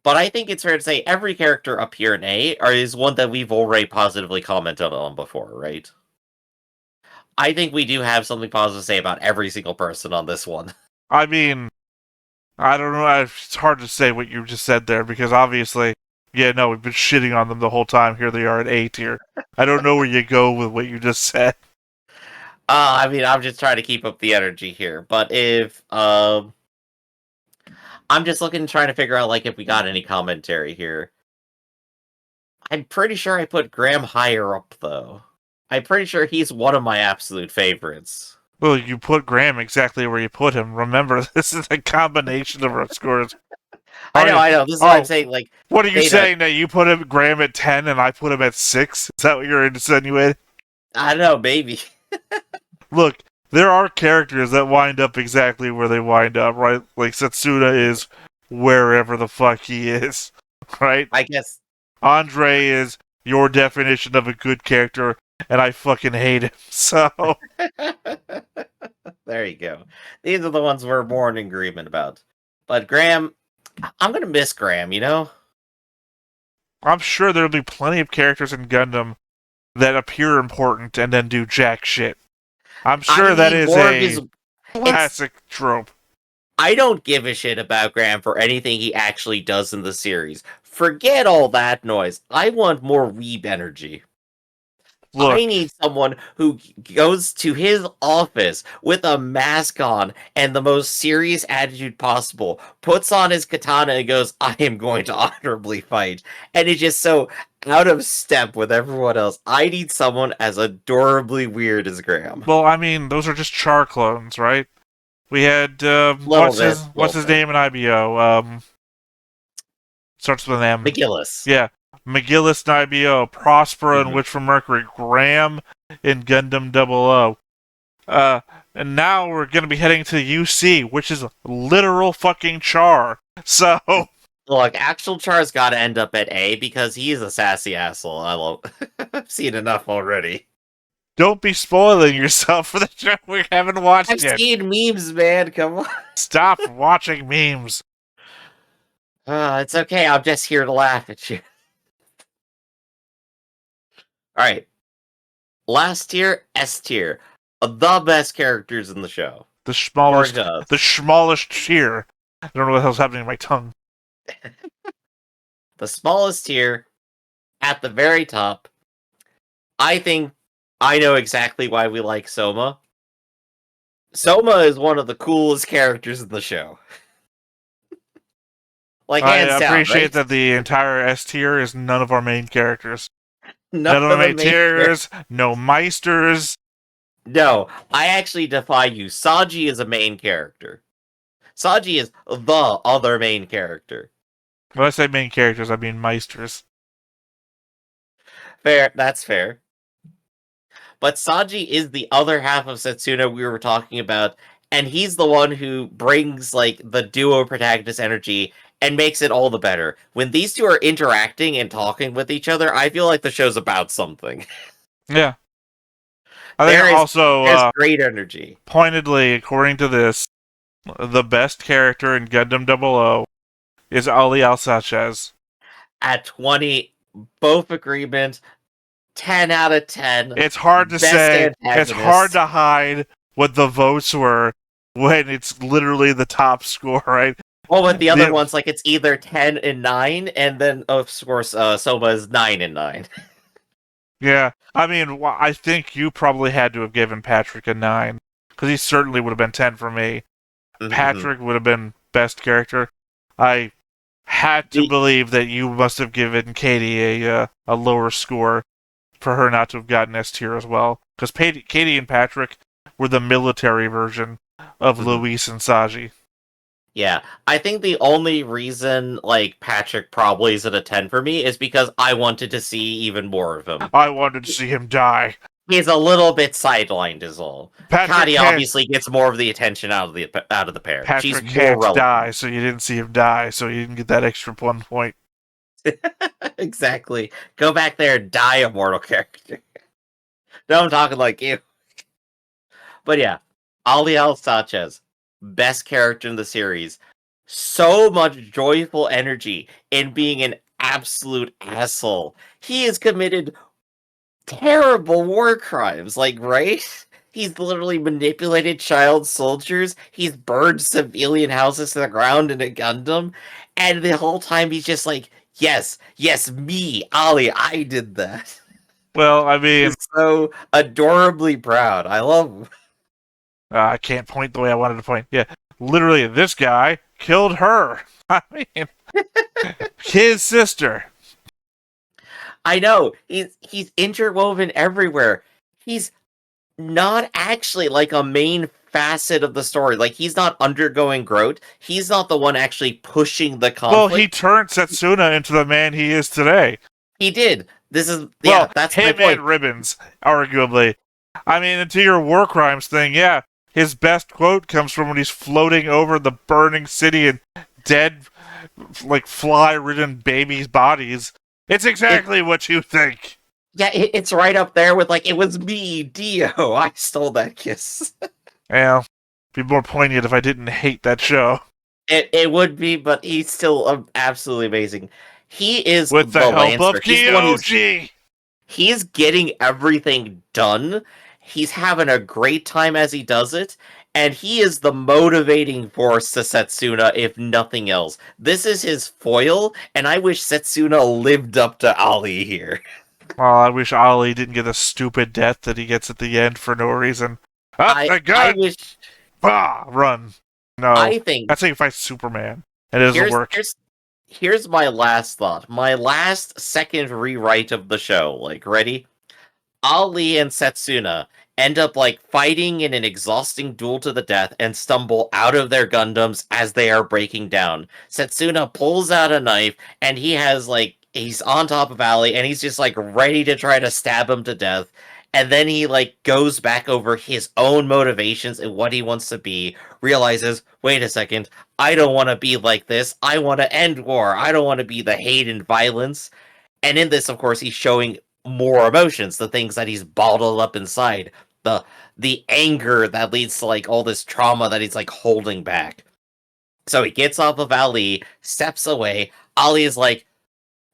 but I think it's fair to say every character up here in is one that we've already positively commented on before, right? I think we do have something positive to say about every single person on this one. I mean, I don't know. It's hard to say what you just said there because obviously, yeah, no, we've been shitting on them the whole time. Here they are at A tier. I don't know where you go with what you just said. I mean, I'm just trying to keep up the energy here, but if I'm just looking, trying to figure out like if we got any commentary here. I'm pretty sure I put Graham higher up though. I'm pretty sure he's one of my absolute favorites. Well, you put Graham exactly where you put him. Remember, this is a combination of our scores. Oh, yeah. I know. This is what I'm Oh, saying. Like, what are you Theta, saying that you put him Graham at 10 and I put him at 6? Is that what you're insinuating? I don't know, maybe. Look, there are characters that wind up exactly where they wind up, right? Like Setsuna is wherever the fuck he is, right? I guess. Andre is your definition of a good character, and I fucking hate him. So There you go. These are the ones we're more in agreement about. But Graham, I'm gonna miss Graham. You know. I'm sure there'll be plenty of characters in Gundam that appear important and then do jack shit. I'm I sure that need is more of his. a It's. classic trope. I don't give a shit about Graham for anything he actually does in the series. Forget all that noise. I want more weeb energy. Look, I need someone who goes to his office with a mask on and the most serious attitude possible, puts on his katana and goes, I am going to honorably fight. And is just so out of step with everyone else. I need someone as adorably weird as Graham. well, I mean, those are just Char clones, right? We had Little bit, what's little his bit. name in IBO? Starts with an M. McGillis. Yeah, McGillis in IBO, Prospero and Mhm. Witch from Mercury, Graham in Gundam 00. And now we're gonna be heading to UC, which is literal fucking Char. So Look, actual Char's got to end up at A because he's a sassy asshole. I love. I've seen enough already. don't be spoiling yourself for the show we haven't I've watched yet. seen memes, man. Come on. Stop watching memes. It's okay. I'm just here to laugh at you. All right. Last tier, S tier. The best characters in the show. The According smallest, to us. the smallest cheer. I don't know what the hell's happening to my tongue. The smallest tier, at the very top. I think I know exactly why we like Soma. Soma is one of the coolest characters in the show. Like, I hands down, appreciate right? that the entire S tier is none of our main characters. None None of of our the main main tiers, no Meisters. No, I actually defy you. Saji is a main character. Saji is the other main character. When I say main characters, I mean Meisters. Fair, that's fair. But Saji is the other half of Setsuna we were talking about, and he's the one who brings like the duo protagonist energy and makes it all the better. When these two are interacting and talking with each other, I feel like the show's about something. Yeah. I think There is also, there's great energy. pointedly, according to this, the best character in Gundam 00 is Ali Alsaces. At 20, both agreement, 10 out of 10. It's hard to Best say, it's hard antagonist. to hide what the votes were when it's literally the top score, right? Well, with the other The, ones, like it's either 10 and 9, and then of course Soma is 9 and 9. yeah, I mean, I think you probably had to have given Patrick a 9, because he certainly would have been 10 for me. Mm-hmm. Patrick would have been best character. I had to The believe that you must have given Katie a lower score for her not to have gotten S tier as well. Because Katie and Patrick were the military version of Mhm. Luis and Saji. Yeah, I think the only reason like Patrick probably is at a 10 for me is because I wanted to see even more of him. I wanted to see him die. He's a little bit sidelined, is all. Patrick Kadi can't. obviously gets more of the attention out of the pair. She's Patrick more can't die, relevant. so you didn't see him die, so you didn't get that extra 1 point. Exactly. Go back there and die a mortal character. No, I'm talking like you. But yeah, Ali Al Sanchez, best character in the series. So much joyful energy in being an absolute asshole. He has committed terrible war crimes, like, right? He's literally manipulated child soldiers. He's burned civilian houses to the ground in a Gundam. And the whole time he's just like, yes, yes, me, Ali, I did that. Well, I mean, He's so adorably proud. I love him. I can't point the way I wanted to point. Yeah, literally, this guy killed her. I mean, his sister. I know. He's interwoven everywhere. He's not actually like a main facet of the story. Like he's not undergoing growth. He's not the one actually pushing the Well, he conflict. turned Setsuna into the man he is today. He did. This is Well, yeah, that's my him and point. Ribbons, arguably. I mean, and to your war crimes thing, yeah, his best quote comes from when he's floating over the burning city and dead, like fly-ridden babies' bodies. It's It exactly what you think. yeah, it's right up there with like it was me, Dio. I stole that kiss. Well, it'd be more poignant if I didn't hate that show. It would be, but he's still absolutely amazing. He is With the the help of Lancer. He's the one who's Kyoji! he's getting everything done. He's having a great time as he does it, and he is the motivating force to Setsuna, if nothing else. This is his foil, and I wish Setsuna lived up to Ali here. Oh, I wish Ali didn't get the stupid death that he gets at the end for no reason. Ah, I thank I God! wish Ah, run. No. I think That's how you fight Superman. It doesn't here's work. here's my last thought. My last second rewrite of the show. Like, ready? Ali and Setsuna end up like fighting in an exhausting duel to the death and stumble out of their Gundams as they are breaking down. Setsuna pulls out a knife and he has like he's on top of Ali and he's just like ready to try to stab him to death. And then he like goes back over his own motivations and what he wants to be, realizes, wait a second, I don't want to be like this. I want to end war. I don't want to be the hate and violence. And in this, of course, he's showing more emotions, the things that he's bottled up inside, the anger that leads to like all this trauma that he's like holding back. So he gets off of Ali, steps away. Ali is like,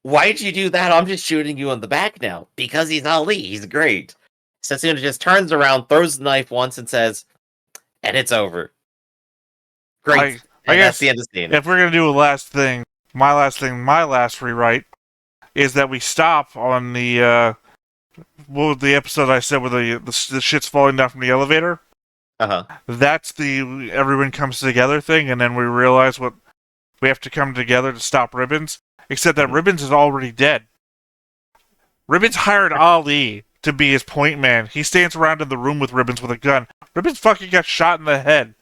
"Why'd you do that? I'm just shooting you in the back now." Because he's Ali, he's great. Setsuna just turns around, throws the knife once, and says, "And it's over." I Great. I And that's guess the end of the scene. if we're gonna do a my last rewrite is that we stop on the what was the episode I said where the shit's falling down from the elevator? Uh-huh. That's the everyone comes together thing, and then we realize what we have to come together to stop Ribbons. Except that Mhm. Ribbons is already dead. Ribbons hired Ali to be his point man. He stands around in the room with Ribbons with a gun. Ribbons fucking got shot in the head.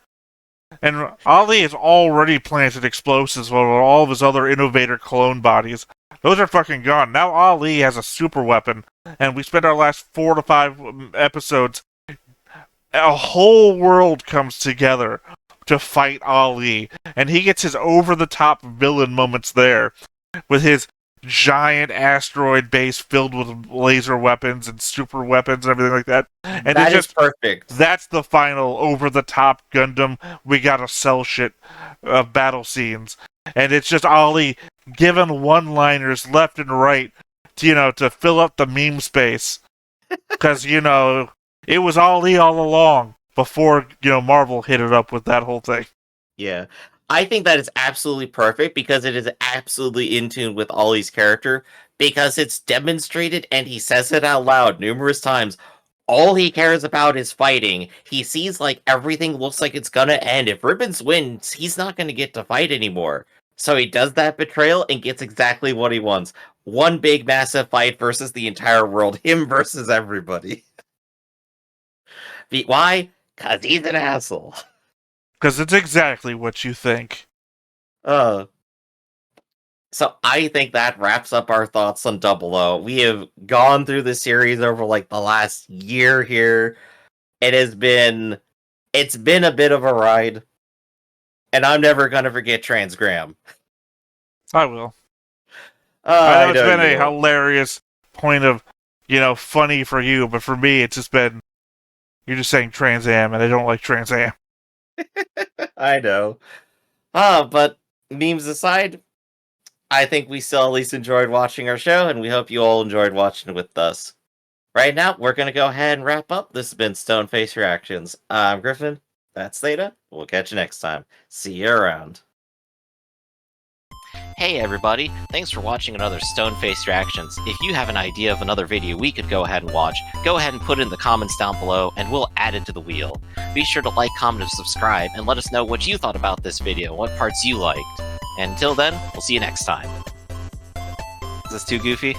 And Ali has already planted explosives with all of his other innovator clone bodies. Those are fucking gone. Now Ali has a super weapon, and we spent our last 4 to 5 episodes. A whole world comes together to fight Ali, and he gets his over-the-top villain moments there with his giant asteroid base filled with laser weapons and super weapons and everything like that. And That is perfect. that's the final over-the-top Gundam. We gotta sell shit battle scenes, and it's just Ali giving one-liners left and right, to fill up the meme space, because it was Ali all along before Marvel hit it up with that whole thing. Yeah. I think that is absolutely perfect because it is absolutely in tune with Ollie's character because it's demonstrated and he says it out loud numerous times. All he cares about is fighting. He sees like everything looks like it's gonna end. If Ribbons wins, he's not gonna get to fight anymore. So he does that betrayal and gets exactly what he wants. One big massive fight versus the entire world. Him versus everybody. Why? Cause he's an asshole. Because it's exactly what you think. Uh So I think that wraps up our thoughts on Double O. We have gone through the series over like the last year here. It has been it's been a bit of a ride. And I'm never gonna forget Transgram. I will. Oh, I know I it's know been you a will. hilarious point of funny for you, but for me, it's just been you're just saying Trans Am, and I don't like Trans Am. I know. But memes aside, I think we still at least enjoyed watching our show, and we hope you all enjoyed watching with us. Right now, we're going to go ahead and wrap up. This has been Stoneface Reactions. I'm Griffin. That's Theta. We'll catch you next time. See you around. Hey everybody, thanks for watching another Stoneface Reactions. If you have an idea of another video we could go ahead and watch, go ahead and put it in the comments down below and we'll add it to the wheel. Be sure to like, comment, and subscribe and let us know what you thought about this video, what parts you liked. And until then, we'll see you next time. Is this too goofy?